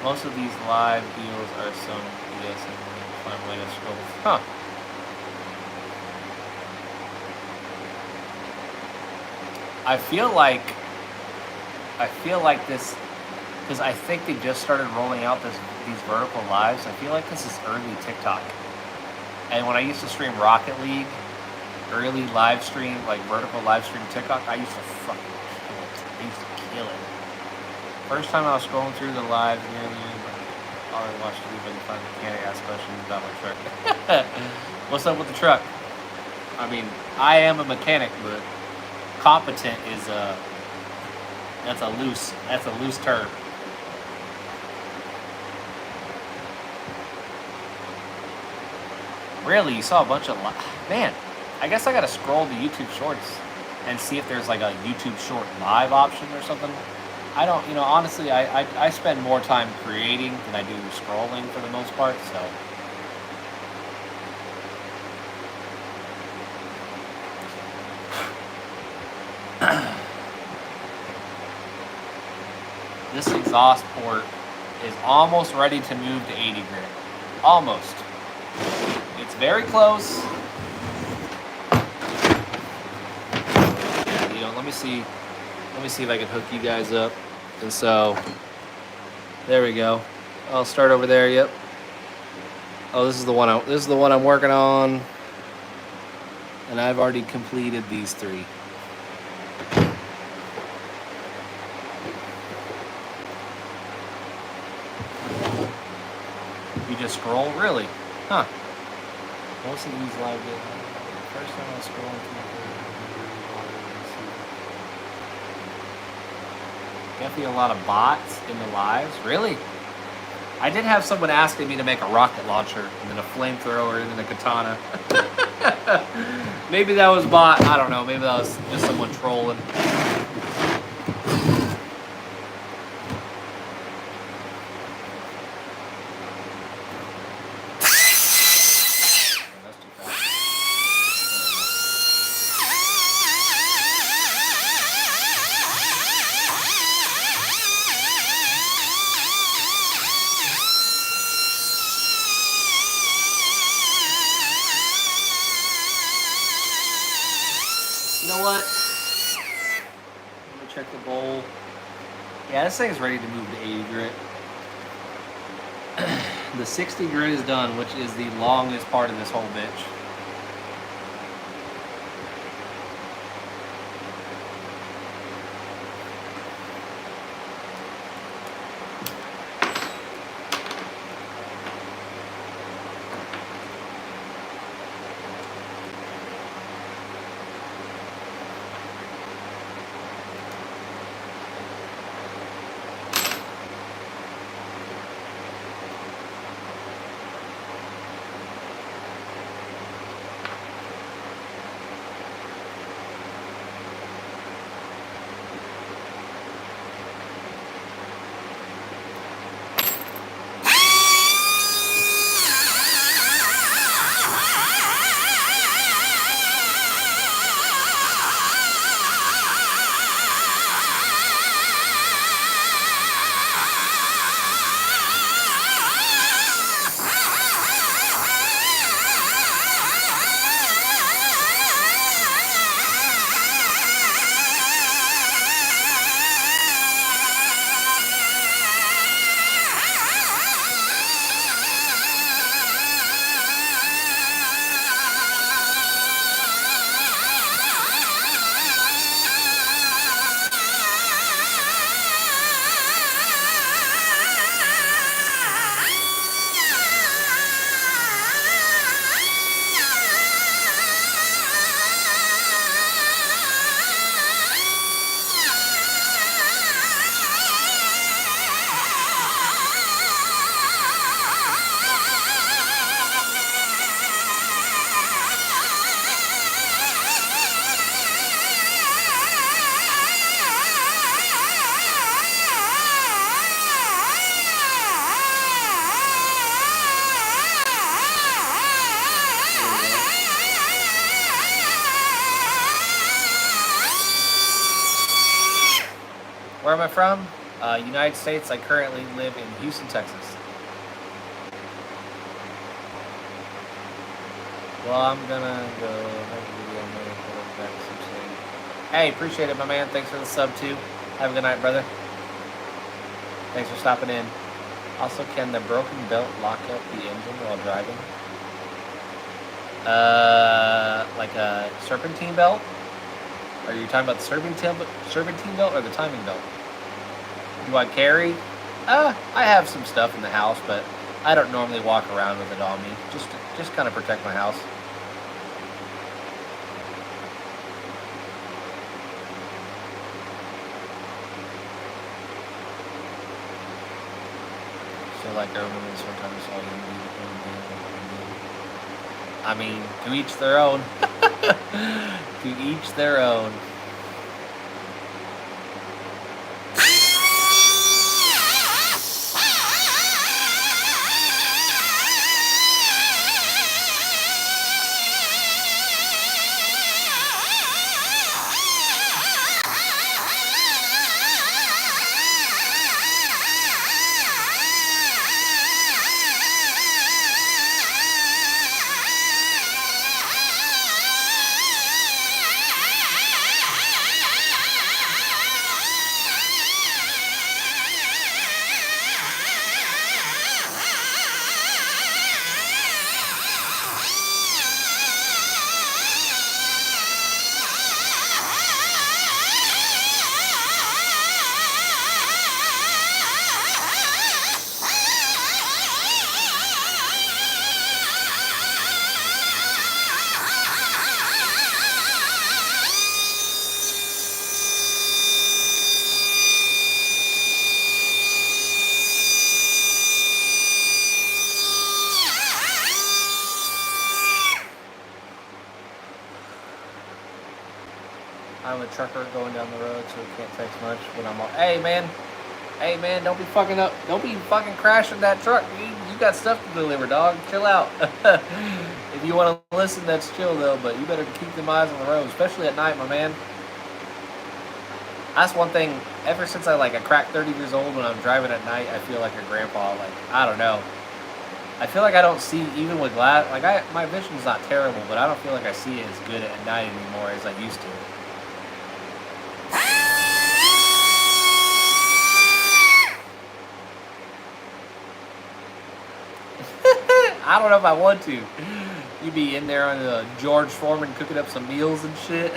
Most of these live deals are some BS and find a way to scroll. Huh. I feel like this, because I think they just started rolling out these vertical lives. I feel like this is early TikTok. And when I used to stream Rocket League, early live stream, like vertical live stream TikTok, I used to fucking kill it. I used to kill it. First time I was scrolling through the live nearly, all I watched it even find mechanic ask questions about my truck. What's up with the truck? I mean, I am a mechanic, but competent is that's a loose term. Really, you saw a bunch of man. I guess I gotta scroll to YouTube Shorts and see if there's like a YouTube Short live option or something. I don't, honestly, I spend more time creating than I do scrolling for the most part. So. This exhaust port is almost ready to move to 80 grit. Almost. It's very close. Let me see if I can hook you guys up. And so, there we go. I'll start over there. Yep. Oh, this is the one I'm working on, and I've already completed these 3. You just scroll, really? Huh? Most of these live videos. First time I was scrolling through. Definitely a lot of bots in the lives. Really? I did have someone asking me to make a rocket launcher and then a flamethrower and then a katana. Maybe that was bot. I don't know. Maybe that was just someone trolling. Yeah, this thing's ready to move to 80 grit. The 60 grit is done, which is the longest part of this whole bitch. am I from? United States. I currently live in Houston, Texas. Well, I'm gonna go. Hey, appreciate it, my man. Thanks for the sub too. Have a good night, brother. Thanks for stopping in. Also, can the broken belt lock up the engine while driving? Like a serpentine belt? Are you talking about the serpentine belt or the timing belt? Do I carry? I have some stuff in the house, but I don't normally walk around with it on me. Just kind of protect my house. So like I remember sometimes all you need. I mean, to each their own. To each their own. I'm a trucker going down the road, so I can't text much when I'm on. Hey man, don't be fucking up. Don't be fucking crashing that truck. You got stuff to deliver, dog. Chill out. If you want to listen, that's chill though. But you better keep them eyes on the road, especially at night, my man. That's one thing. Ever since I cracked 30 years old, when I'm driving at night, I feel like a grandpa. Like, I don't know. I feel like I don't see, even with glass. Like my vision's not terrible, but I don't feel like I see it as good at night anymore as I used to. I don't know if I want to. You be in there on the George Foreman cooking up some meals and shit.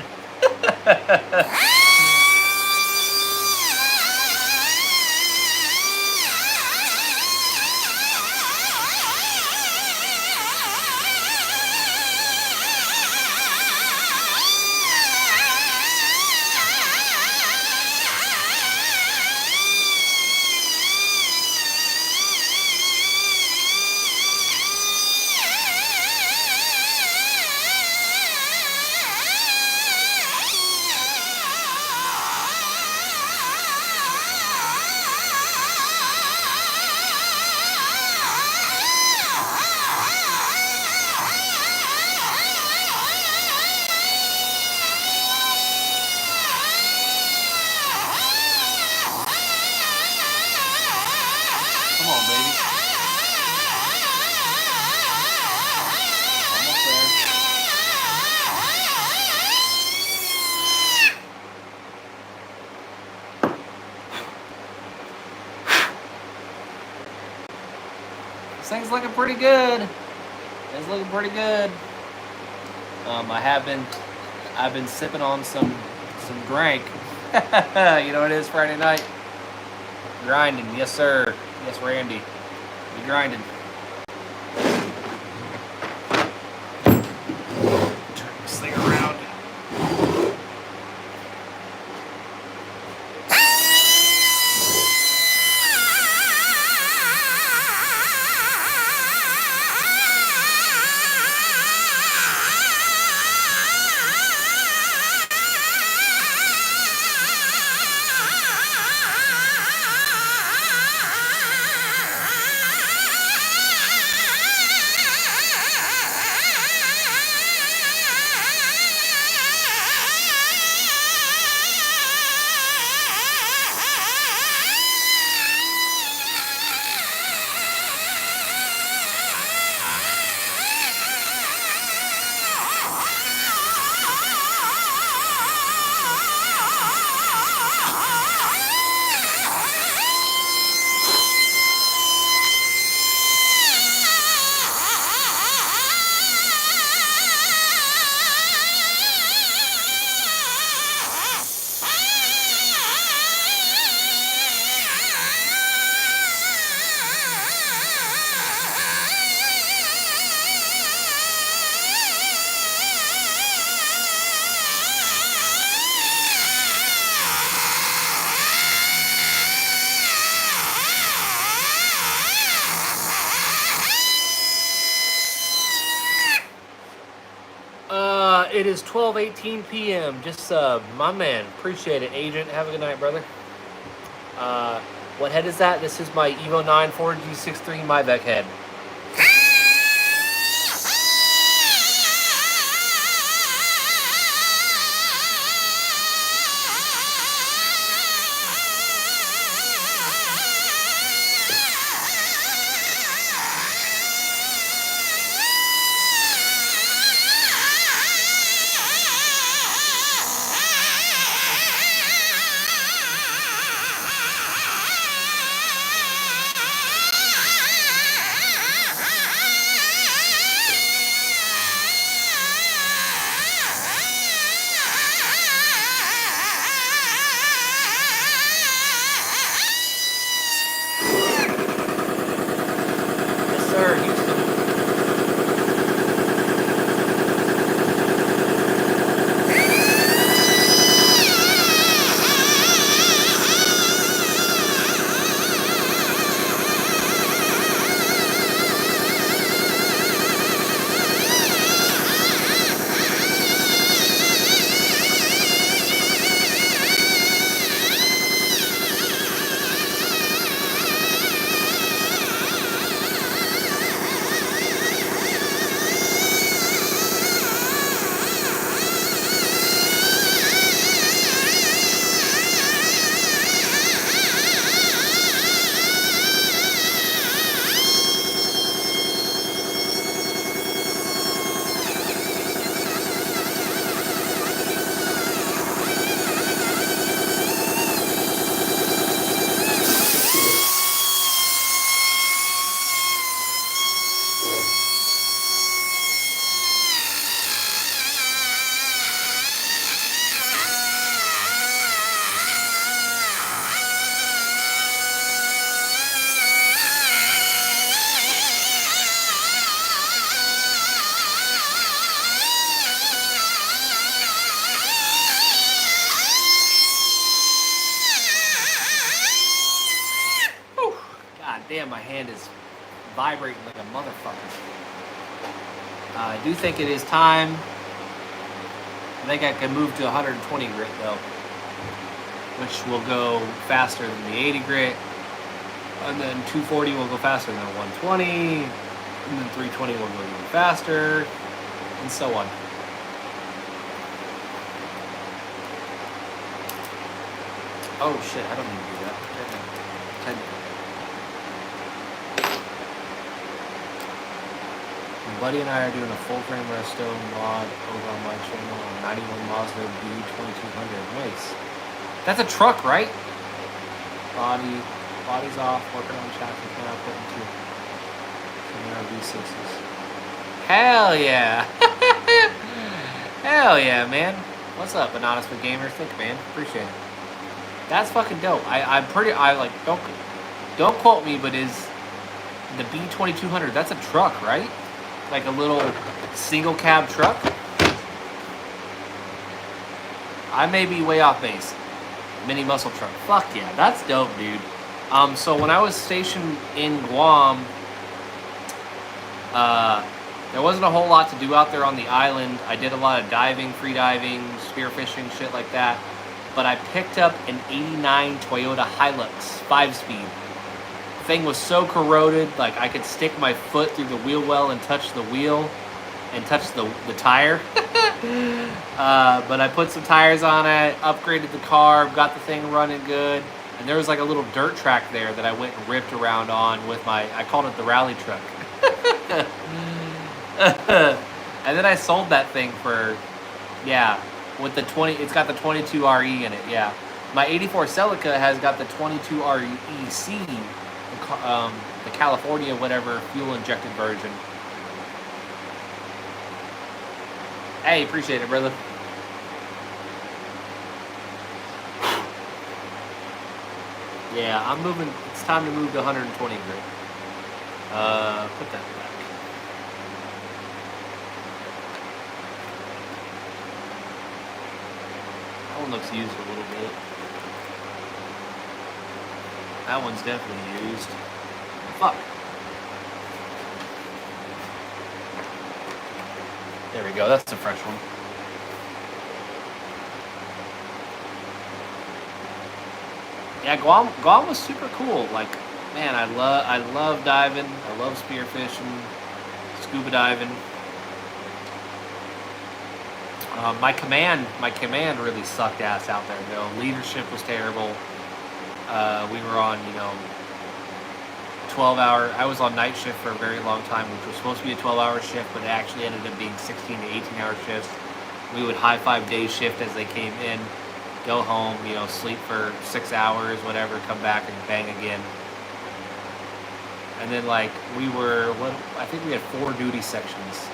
Thing's looking pretty good. It's looking pretty good. I've been sipping on some drank. You know what it is, Friday night? Grinding, yes sir. Yes, Randy. We grinding. Turn this thing around. It is 12:18 p.m. Just my man. Appreciate it, Agent. Have a good night, brother. What head is that? This is my Evo 9 4G63 Myvec head. Damn, my hand is vibrating like a motherfucker. I do think it is time. I think I can move to 120 grit though, which will go faster than the 80 grit. And then 240 will go faster than 120. And then 320 will go even faster. And so on. Oh shit, I don't need to do that. Technically. My buddy and I are doing a full frame resto mod over on my channel on 91 Mazda B2200. Nice. That's a truck, right? Body's off, working on chassis now, putting two V6s. Hell yeah! Hell yeah, man. What's up, Anonymous with Gamer? Think, man. Appreciate it. That's fucking dope. Don't quote me, but is the B2200, that's a truck, right? Like a little single cab truck? I may be way off base. Mini muscle truck. Fuck yeah, that's dope, dude. So when I was stationed in Guam, there wasn't a whole lot to do out there on the island. I did a lot of diving, free diving, spearfishing, shit like that. But I picked up an 89 Toyota Hilux 5-speed. The thing was so corroded, like I could stick my foot through the wheel well and touch the wheel and touch the tire. But I put some tires on it, upgraded the car, got the thing running good. And there was like a little dirt track there that I went and ripped around on with I called it the rally truck. And then I sold that thing for, with the 20, it's got the 22 RE in it, yeah. My 84 Celica has got the 22 REC, the California whatever fuel injected version. Hey, appreciate it, brother. Yeah, I'm moving. It's time to move to 120 grit. Put that back. That one looks used a little bit. That one's definitely used. Fuck. There we go. That's a fresh one. Yeah, Guam was super cool. Like, man, I love diving. I love spearfishing, scuba diving. My command really sucked ass out there though. Leadership was terrible. We were on, 12-hour. I was on night shift for a very long time, which was supposed to be a 12-hour shift, but it actually ended up being 16 to 18-hour shifts. We would high five day shift as they came in, go home, sleep for 6 hours, whatever, come back and bang again. And then like I think we had 4 duty sections.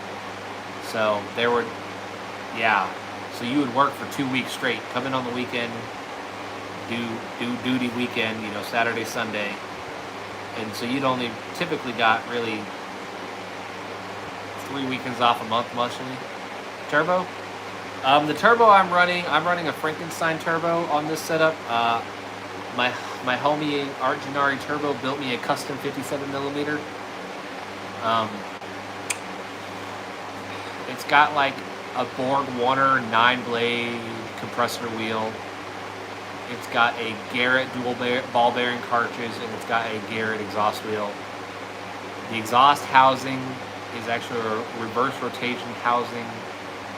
So there were, yeah. So you would work for 2 weeks straight, come in on the weekend, do duty weekend, Saturday, Sunday. And so you'd only typically got really 3 weekends off a month mostly. Turbo? The turbo I'm running a Frankenstein turbo on this setup. My homie Art Gennari Turbo built me a custom 57 millimeter. It's got like a Borg Warner 9-blade compressor wheel. It's got a Garrett dual ball bearing cartridge, and it's got a Garrett exhaust wheel. The exhaust housing is actually a reverse rotation housing,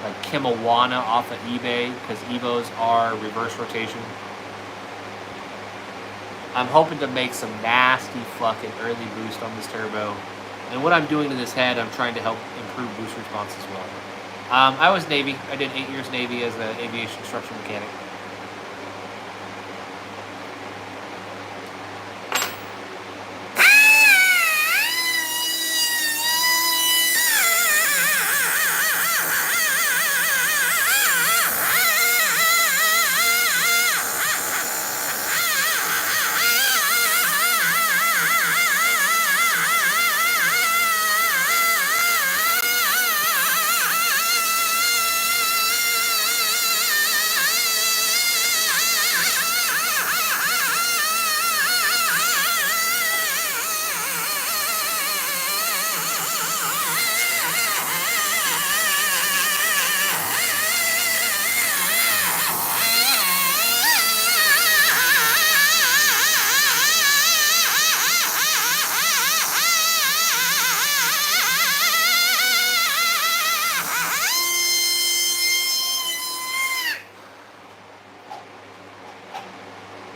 like Kimawana off of eBay, because Evos are reverse rotation. I'm hoping to make some nasty fucking early boost on this turbo. And what I'm doing to this head, I'm trying to help improve boost response as well. I was Navy. I did 8 years Navy as an aviation instructional mechanic.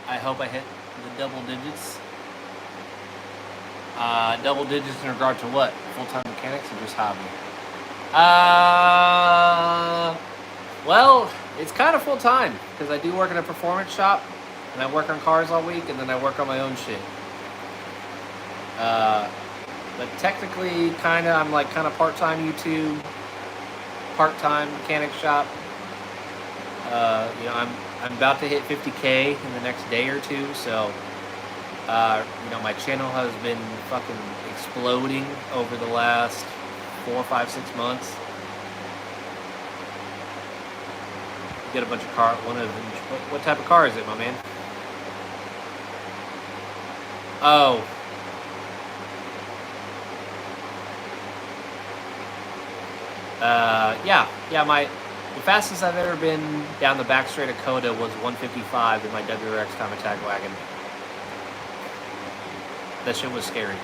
I hope I hit the double digits. Double digits in regard to what? Full-time mechanics or just hobby? Well, it's kind of full-time because I do work in a performance shop and I work on cars all week and then I work on my own shit. But technically, I'm like part-time YouTube, part-time mechanic shop. I'm about to hit 50K in the next day or two, so my channel has been fucking exploding over the last 4, 5, 6 months. Get a bunch of car. One of them. What type of car is it, my man? Oh. The fastest I've ever been down the back straight of Coda was 155 in my WRX time attack wagon. That shit was scary.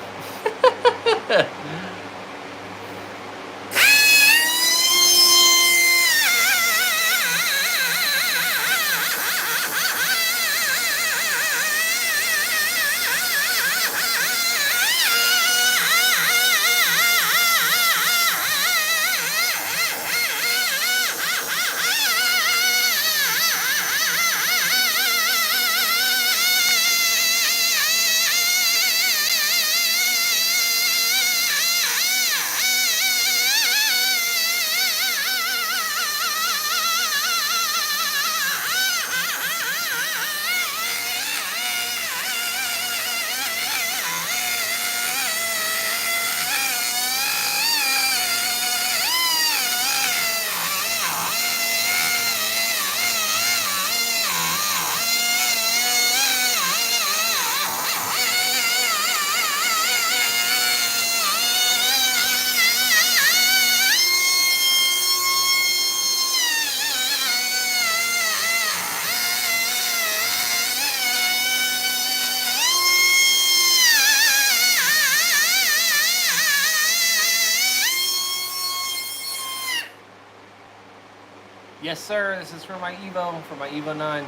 Yes, sir. This is for my Evo 9.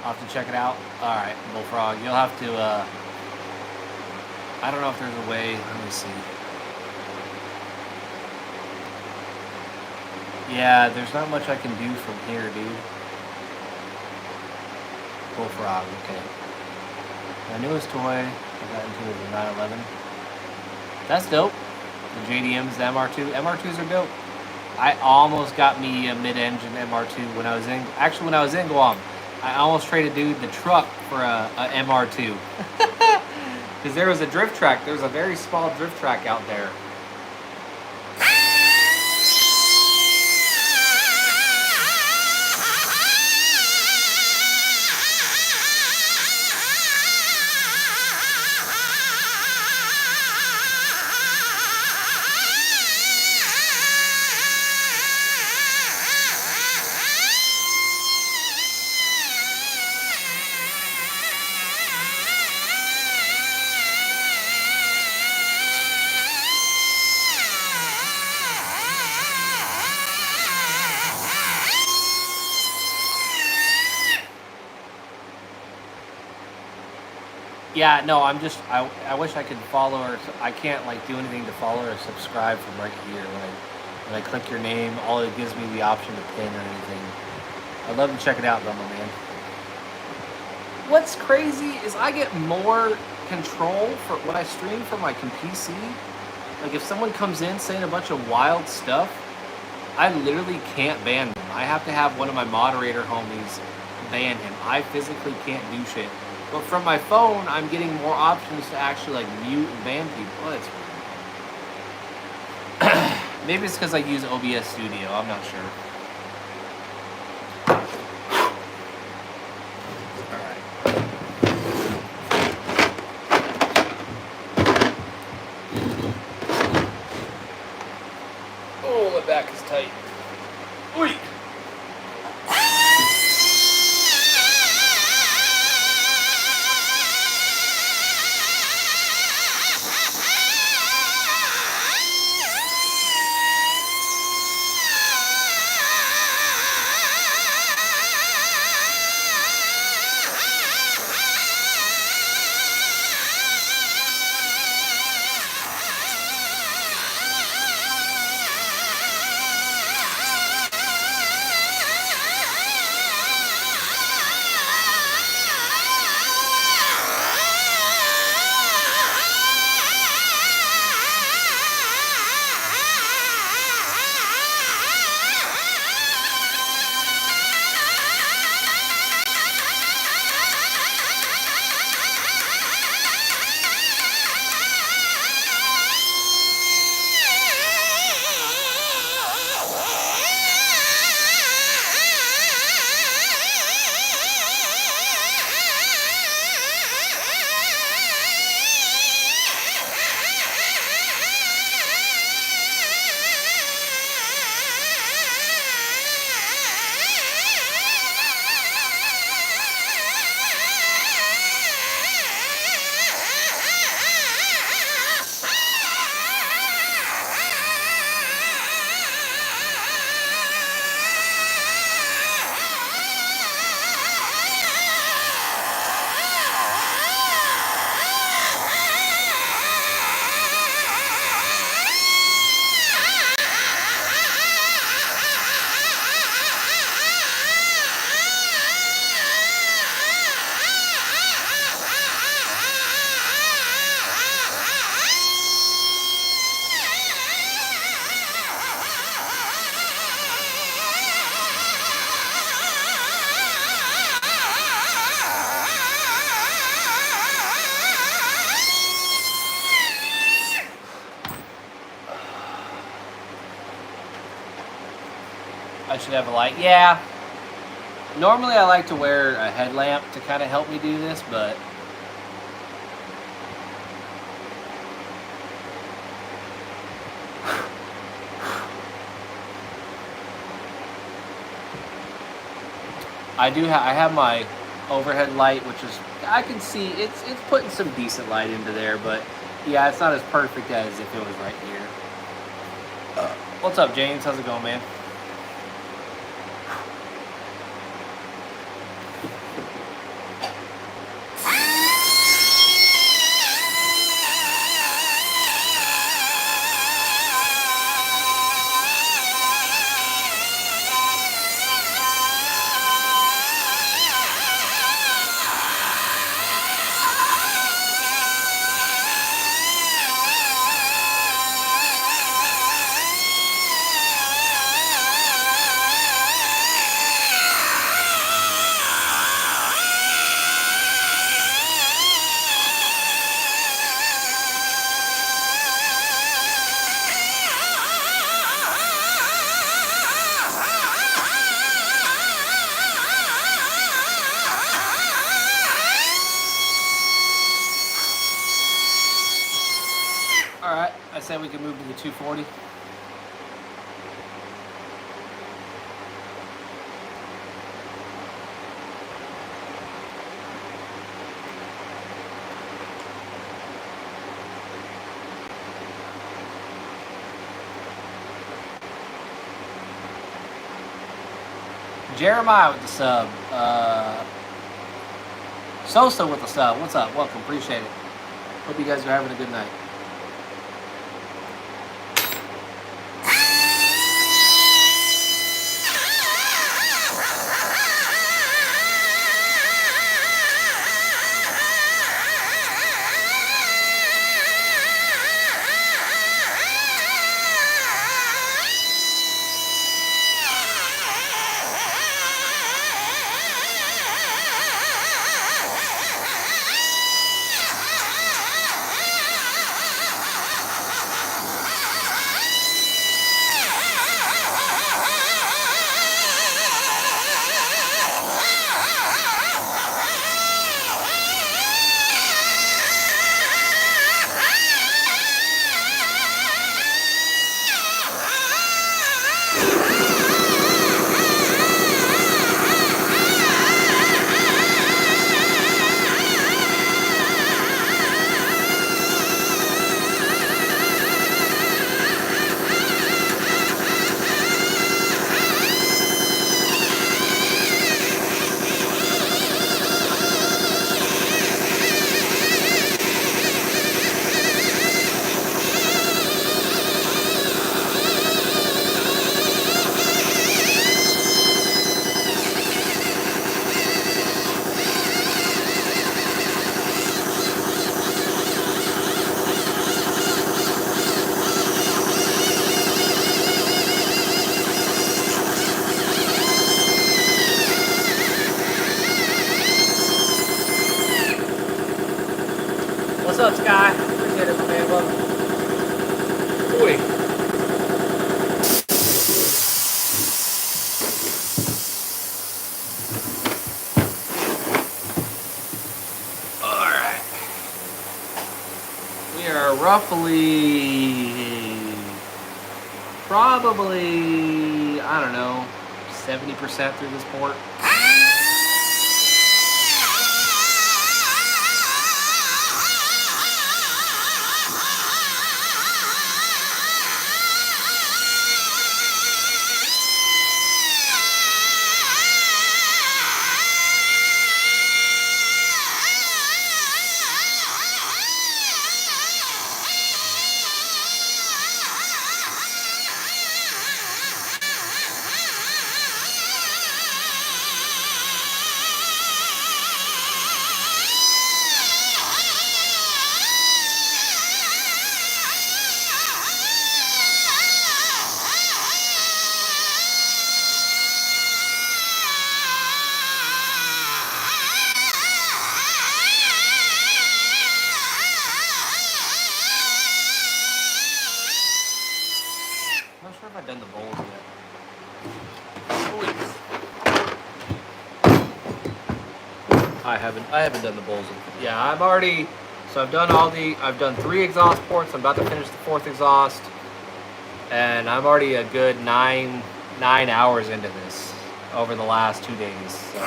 I'll have to check it out. All right, Bullfrog. You'll have to. I don't know if there's a way. Let me see. Yeah, there's not much I can do from here, dude. Bullfrog. Okay. My newest toy I got into is the 911. That's dope. The JDMs, the MR2. MR2s are dope. I almost got me a mid-engine MR2 when I was in Guam. I almost traded dude the truck for a MR2 because there was a drift track. There was a very small drift track out there. Yeah, no, I wish I could follow or I can't like do anything to follow or subscribe from right here. When I click your name, all it gives me the option to pin or anything. I'd love to check it out though, my man. What's crazy is I get more control for when I stream from my PC. Like if someone comes in saying a bunch of wild stuff, I literally can't ban them. I have to have one of my moderator homies ban him. I physically can't do shit. But from my phone, I'm getting more options to actually like mute and ban people. Oh, that's weird. Maybe it's because I use OBS Studio. I'm not sure. All right. Oh, my back is tight. Oi! I should have a light. Yeah. Normally I like to wear a headlamp to kind of help me do this, but I have my overhead light, which is I can see it's putting some decent light into there, but yeah, it's not as perfect as if it was right here. What's up, James? How's it going, man? All right, I said we could move to the 240. Jeremiah with the sub. Sosa with the sub. What's up? Welcome. Appreciate it. Hope you guys are having a good night. What's up, Sky? Appreciate it, my man. Welcome. Boy. Alright. We are roughly, probably, I don't know, 70% through this port. I'm not sure if I've done the bowls yet. I haven't done the bowls. Yeah, I've already. So I've done 3 exhaust ports. I'm about to finish the 4th exhaust, and I'm already a good 9 hours into this over the last 2 days. So.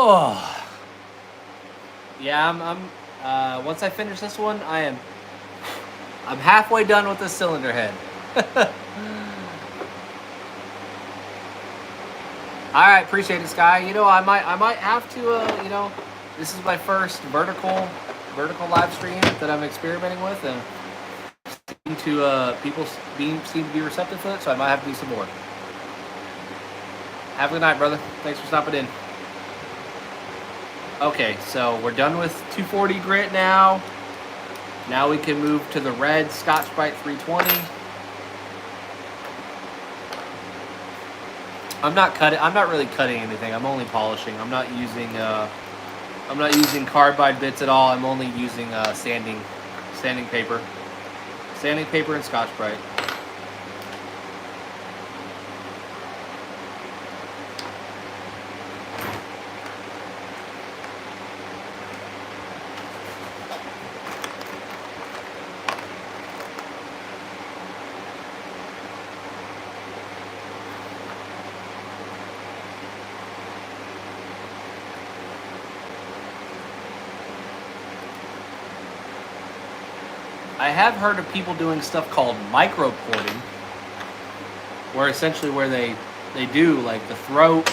Oh, yeah. Once I finish this one, I'm halfway done with the cylinder head. All right, appreciate it, Sky. I might have to. This is my first vertical live stream that I'm experimenting with, and people seem to be receptive to it, so I might have to do some more. Have a good night, brother. Thanks for stopping in. Okay, so we're done with 240 grit now. Now we can move to the red Scotch-Brite 320. I'm not really cutting anything. I'm only polishing. I'm not using carbide bits at all. I'm only using sanding paper and Scotch-Brite. I have heard of people doing stuff called micro porting, where essentially they do like the throat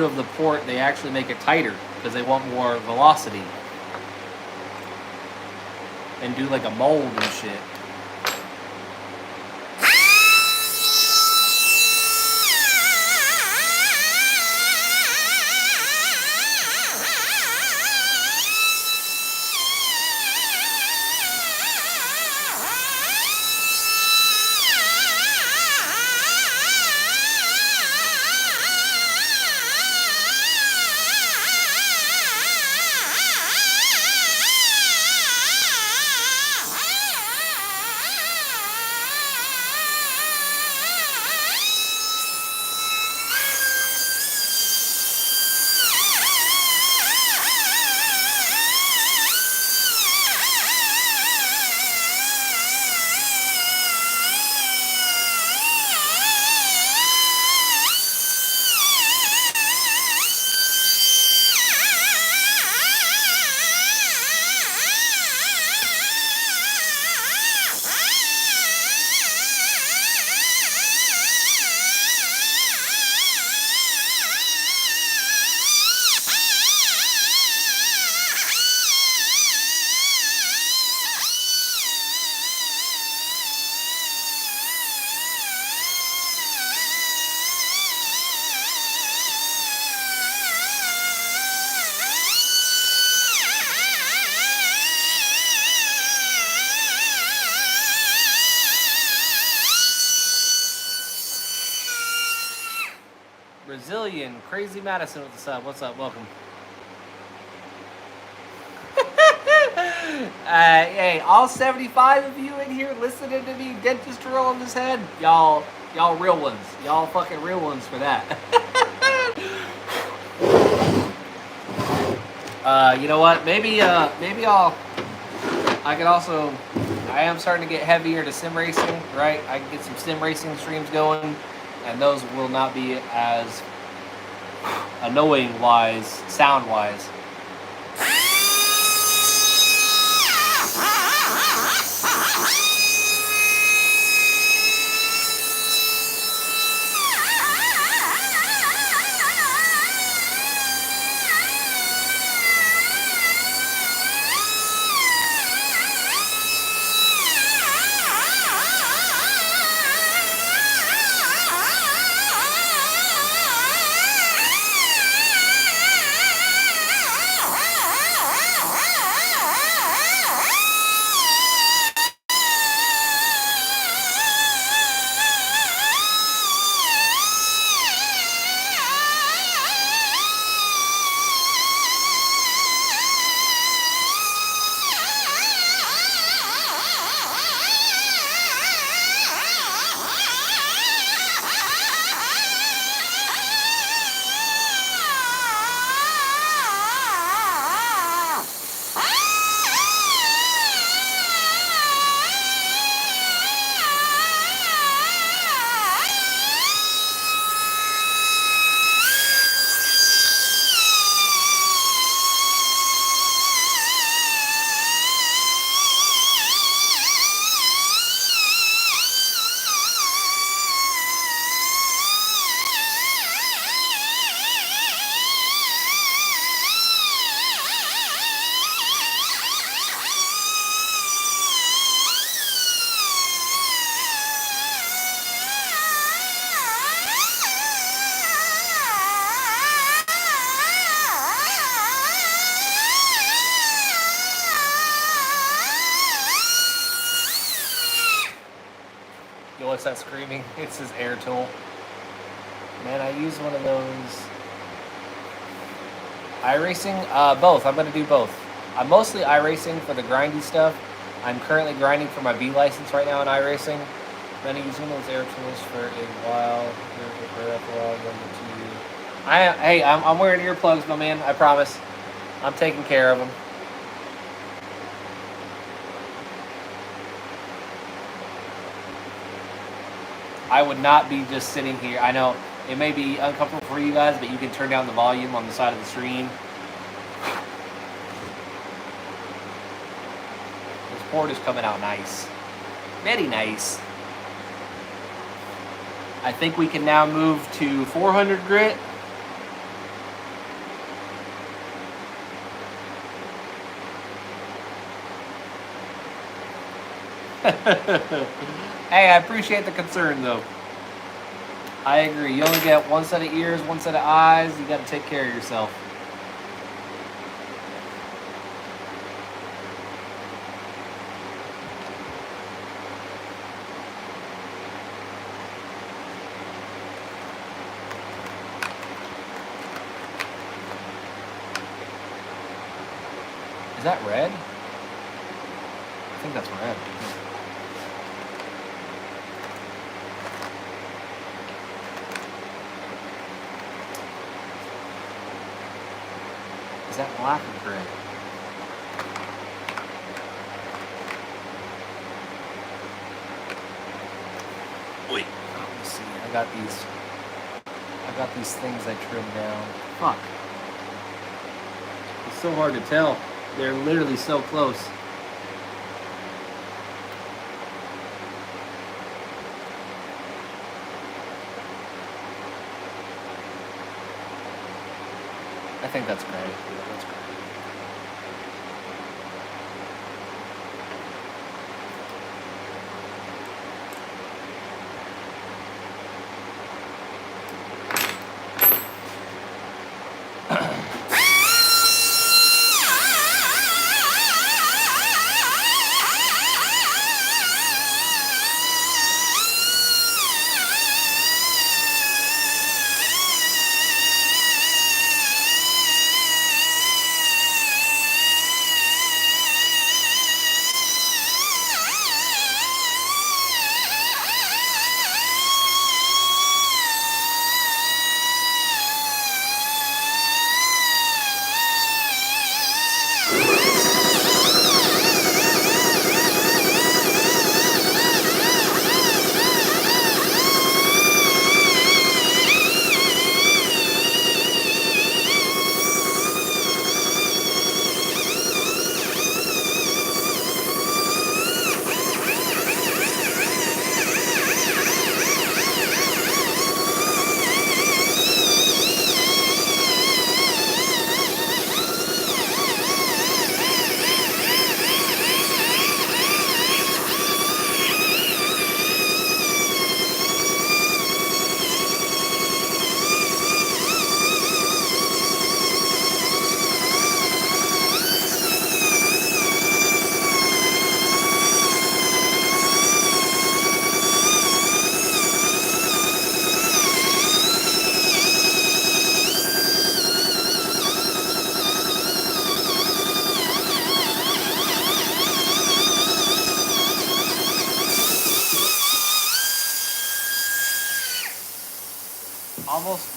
of the port, they actually make it tighter because they want more velocity, and do like a mold and shit. Brazilian Crazy Madison with the sub. What's up? Welcome. Hey, all 75 of you in here listening to me dentist drill on this head, y'all real ones. Y'all fucking real ones for that. You know what? Maybe I am starting to get heavier to sim racing, right? I can get some sim racing streams going, and those will not be as annoying sound wise. Yo, what's that screaming? It's his air tool. Man, I use one of those. iRacing? Both. I'm going to do both. I'm mostly iRacing for the grindy stuff. I'm currently grinding for my B license right now in iRacing. Then using those air tools for a while. I'm wearing earplugs, my man. I promise. I'm taking care of them. I would not be just sitting here. I know it may be uncomfortable for you guys, but you can turn down the volume on the side of the screen. This port is coming out nice. Very nice. I think we can now move to 400 grit. Hey, I appreciate the concern, though. I agree. You only get one set of ears, one set of eyes. You got to take care of yourself. Is that red? I think that's red. Is that black or gray? Wait. Let me see. I got these things I trimmed down. Fuck. It's so hard to tell. They're literally so close. I think that's great. Yeah, that's great.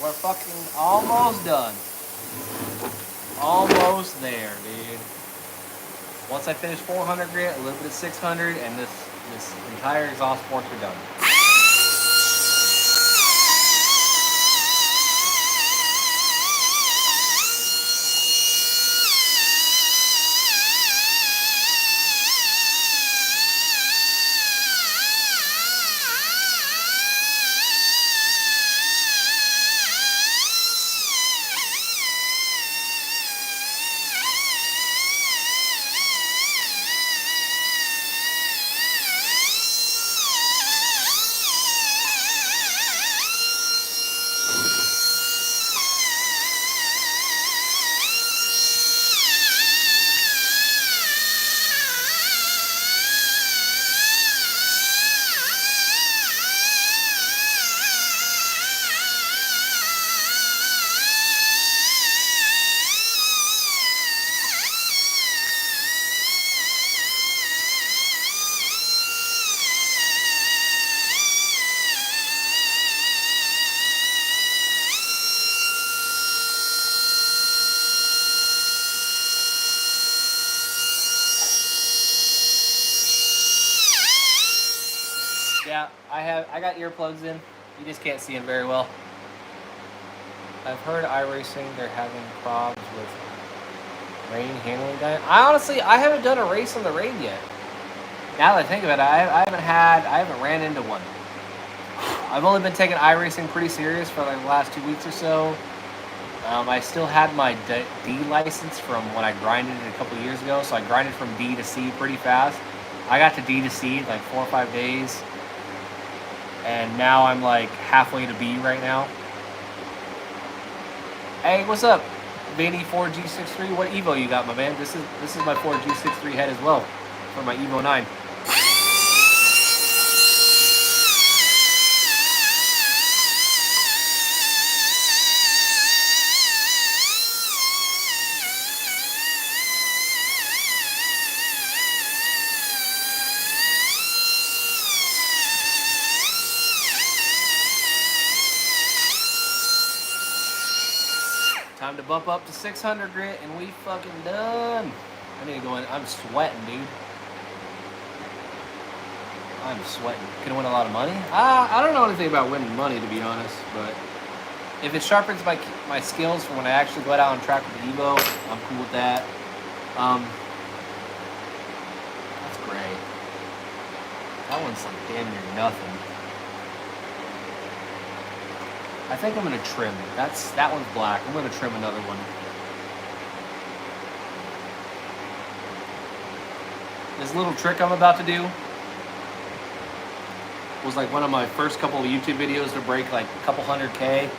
We're fucking almost done. Almost there, dude. Once I finish 400 grit, a little bit of 600, and this entire exhaust ports are done. Yeah, I got earplugs in. You just can't see them very well. I've heard iRacing, they're having problems with rain handling that. I haven't done a race on the rain yet. Now that I think of it, I haven't ran into one. I've only been taking iRacing pretty serious for like the last 2 weeks or so. I still had my D license from when I grinded it a couple years ago, so I grinded from D to C pretty fast. I got to D to C in like 4 or 5 days, and now I'm like halfway to B right now. Hey, what's up, Vanny 4G63? What Evo you got, my man? This is my 4G63 head as well for my Evo 9. Time to bump up to 600 grit, and we fucking done. I need to go in. I'm sweating, dude. I'm sweating. Gonna win a lot of money? I don't know anything about winning money, to be honest, but if it sharpens my skills for when I actually go out on track with the Evo, I'm cool with that. That's great. That one's like damn near nothing. I think I'm gonna trim. That one's black. I'm gonna trim another one. This little trick I'm about to do was like one of my first couple of YouTube videos to break like a couple 100K,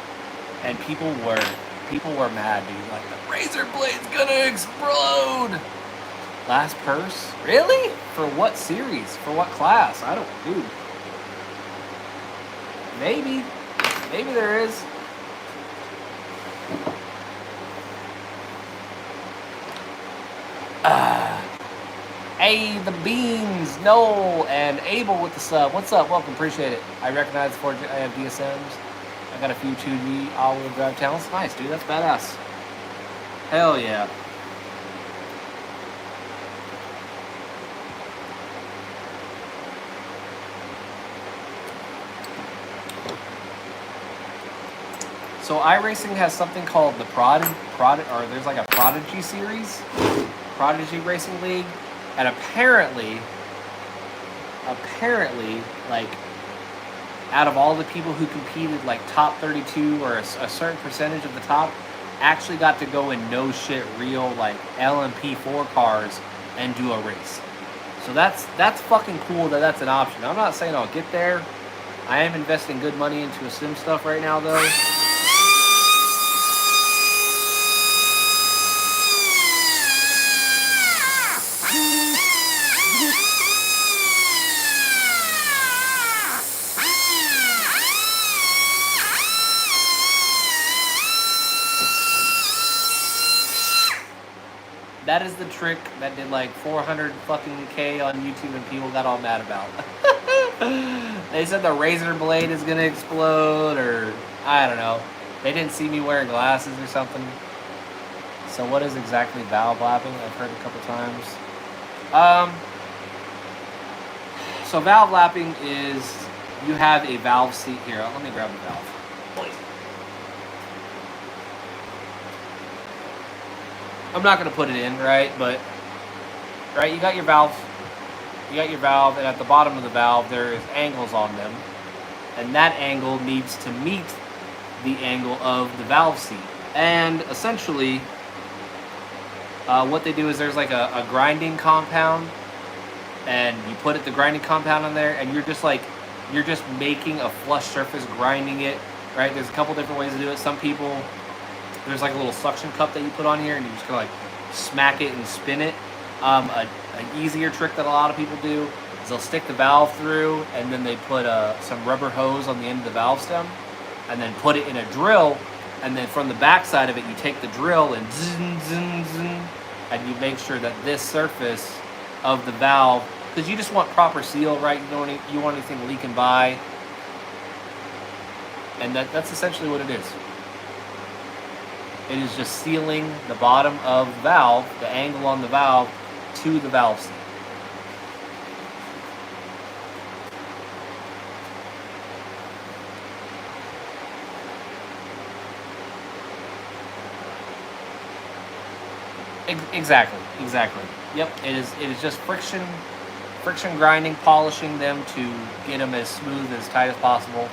and people were mad, dude. Like, the razor blade's gonna explode. Last purse? Really? For what series? For what class? I don't, dude. Maybe there is. Hey, the beans, Noel and Abel with the sub. What's up? Welcome, appreciate it. I recognize the 4G. I have DSMs. I got a few 2G all-wheel drive talents. Nice, dude. That's badass. Hell yeah. So iRacing has something called the there's like a Prodigy series, Prodigy Racing League, and apparently, like, out of all the people who competed, like top 32 or a certain percentage of the top, actually got to go in no shit real like LMP4 cars and do a race. So that's fucking cool that that's an option. I'm not saying I'll get there. I am investing good money into a sim stuff right now though. That is the trick that did like 400 fucking K on YouTube and people got all mad about. They said the razor blade is gonna explode, or I don't know. They didn't see me wearing glasses or something. So what is exactly valve lapping? I've heard a couple times. So valve lapping is you have a valve seat here. Let me grab the valve. Please. I'm not going to put it in, right? But, right, you got your valve, and at the bottom of the valve, there is angles on them. And that angle needs to meet the angle of the valve seat. And essentially, what they do is there's like a grinding compound, and you put the grinding compound on there, and you're just making a flush surface, grinding it, right? There's a couple different ways to do it. Some people, there's like a little suction cup that you put on here, and you just kind of like smack it and spin it. An easier trick that a lot of people do is they'll stick the valve through, and then they put some rubber hose on the end of the valve stem, and then put it in a drill, and then from the back side of it, you take the drill and zzz, zzz, zzz, and you make sure that this surface of the valve, because you just want proper seal, right? You want anything leaking by, and that's essentially what it is. It is just sealing the bottom of the valve, the angle on the valve, to the valve seat. Exactly. Exactly. Yep. It is. It is just friction grinding, polishing them to get them as smooth as tight as possible.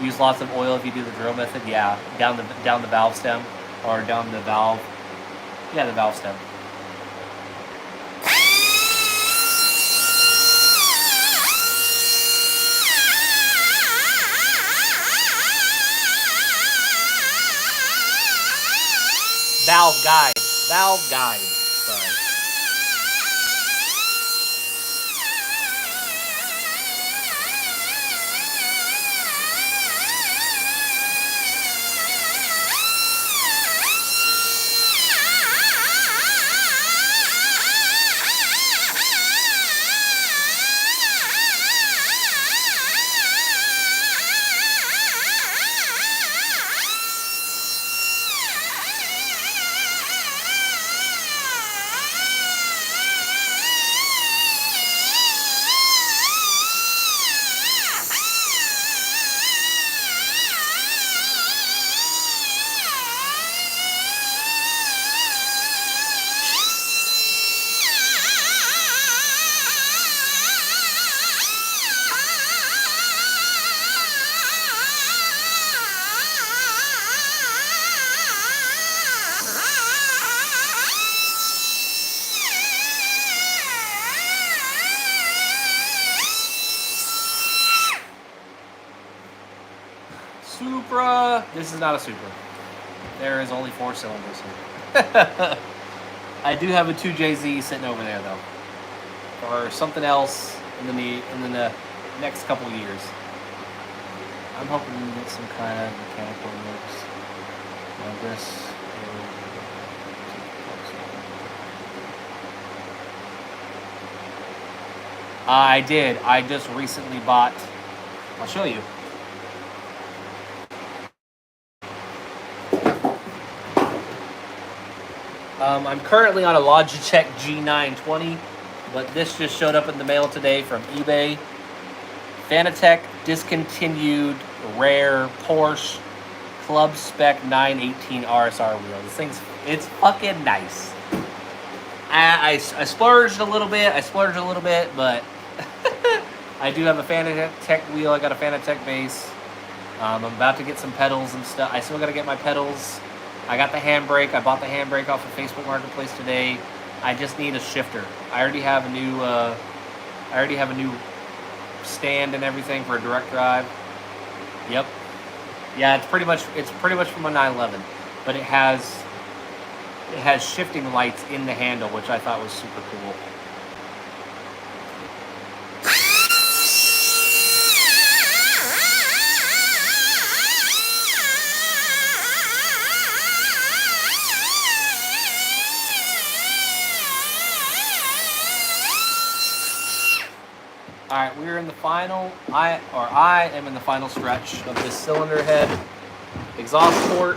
Use lots of oil if you do the drill method. Yeah, down the valve stem or down the valve. Yeah, the valve stem. Valve guide. Valve guide. Sorry. Supra. This is not a Supra. There is only 4 cylinders here. I do have a 2JZ sitting over there though, or something else in the next couple of years. I'm hoping to get some kind of mechanical works. Now this. I did. I just recently bought. I'll show you. I'm currently on a Logitech G920, but this just showed up in the mail today from eBay. Fanatec discontinued rare Porsche Club Spec 918 RSR wheel. This thing's, it's fucking nice. I splurged a little bit. But I do have a Fanatec wheel. I got a Fanatec base. I'm about to get some pedals and stuff. I still got to get my pedals. I got the handbrake. I bought the handbrake off of Facebook Marketplace today. I just need a shifter. I already have a new stand and everything for a direct drive. Yep. Yeah, it's pretty much from a 911, but it has shifting lights in the handle, which I thought was super cool. All right, we're in the final. I am in the final stretch of this cylinder head exhaust port.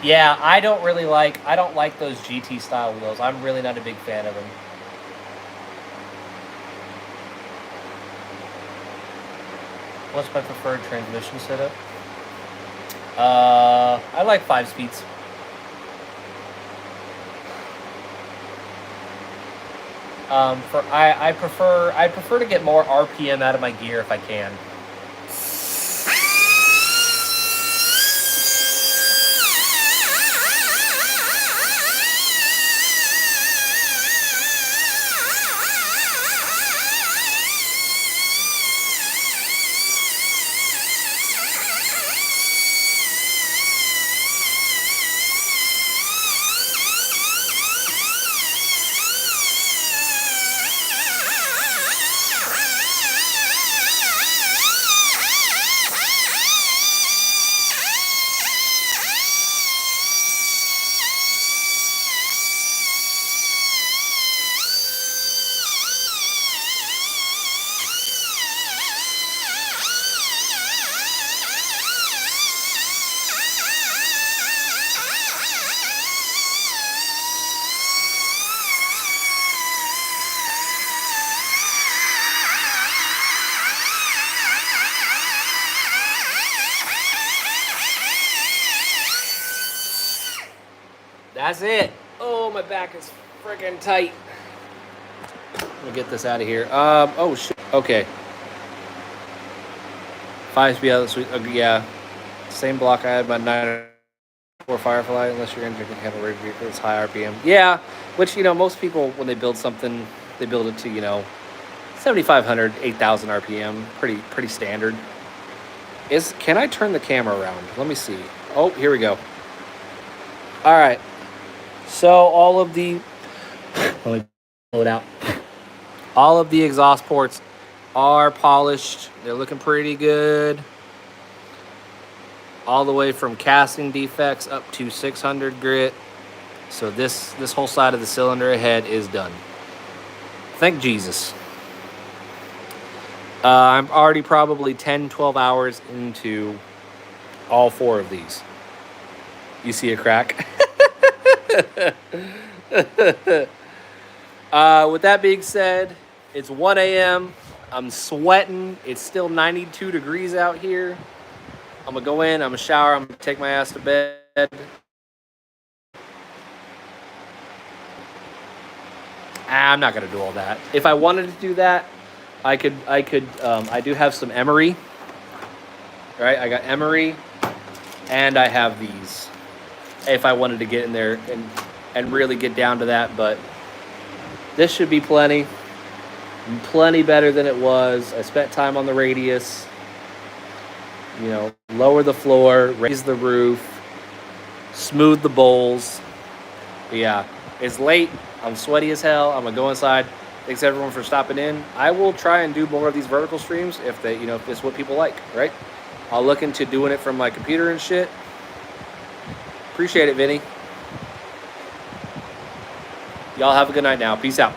Yeah, I don't like those GT style wheels. I'm really not a big fan of them. What's my preferred transmission setup? I like 5 speeds. I prefer to get more RPM out of my gear if I can. That's it. Oh, my back is freaking tight. Let me get this out of here. Oh, shit. Okay. 5-speed out of the suite. Yeah. Same block I had my 904 Firefly, unless your engine can handle rig vehicle. It's high RPM. Yeah, which, most people, when they build something, they build it to, 7,500, 8,000 RPM. Pretty standard. Can I turn the camera around? Let me see. Oh, here we go. All right. So all of the... Let me pull it out. All of the exhaust ports are polished. They're looking pretty good. All the way from casting defects up to 600 grit. So this whole side of the cylinder head is done. Thank Jesus. I'm already probably 10, 12 hours into all 4 of these. You see a crack? With that being said, it's 1 a.m. I'm sweating. It's still 92 degrees out here. I'm going to go in. I'm going to shower. I'm going to take my ass to bed. I'm not going to do all that. If I wanted to do that, I could. I do have some emery. Right? I got emery, and I have these. If I wanted to get in there and really get down to that, but this should be plenty better than it was. I spent time on the radius. Lower the floor, raise the roof, smooth the bowls. But yeah, it's late. I'm sweaty as hell. I'm gonna go inside. Thanks everyone for stopping in. I will try and do more of these vertical streams if if it's what people like, right? I'll look into doing it from my computer and shit. Appreciate it, Vinny. Y'all have a good night now. Peace out.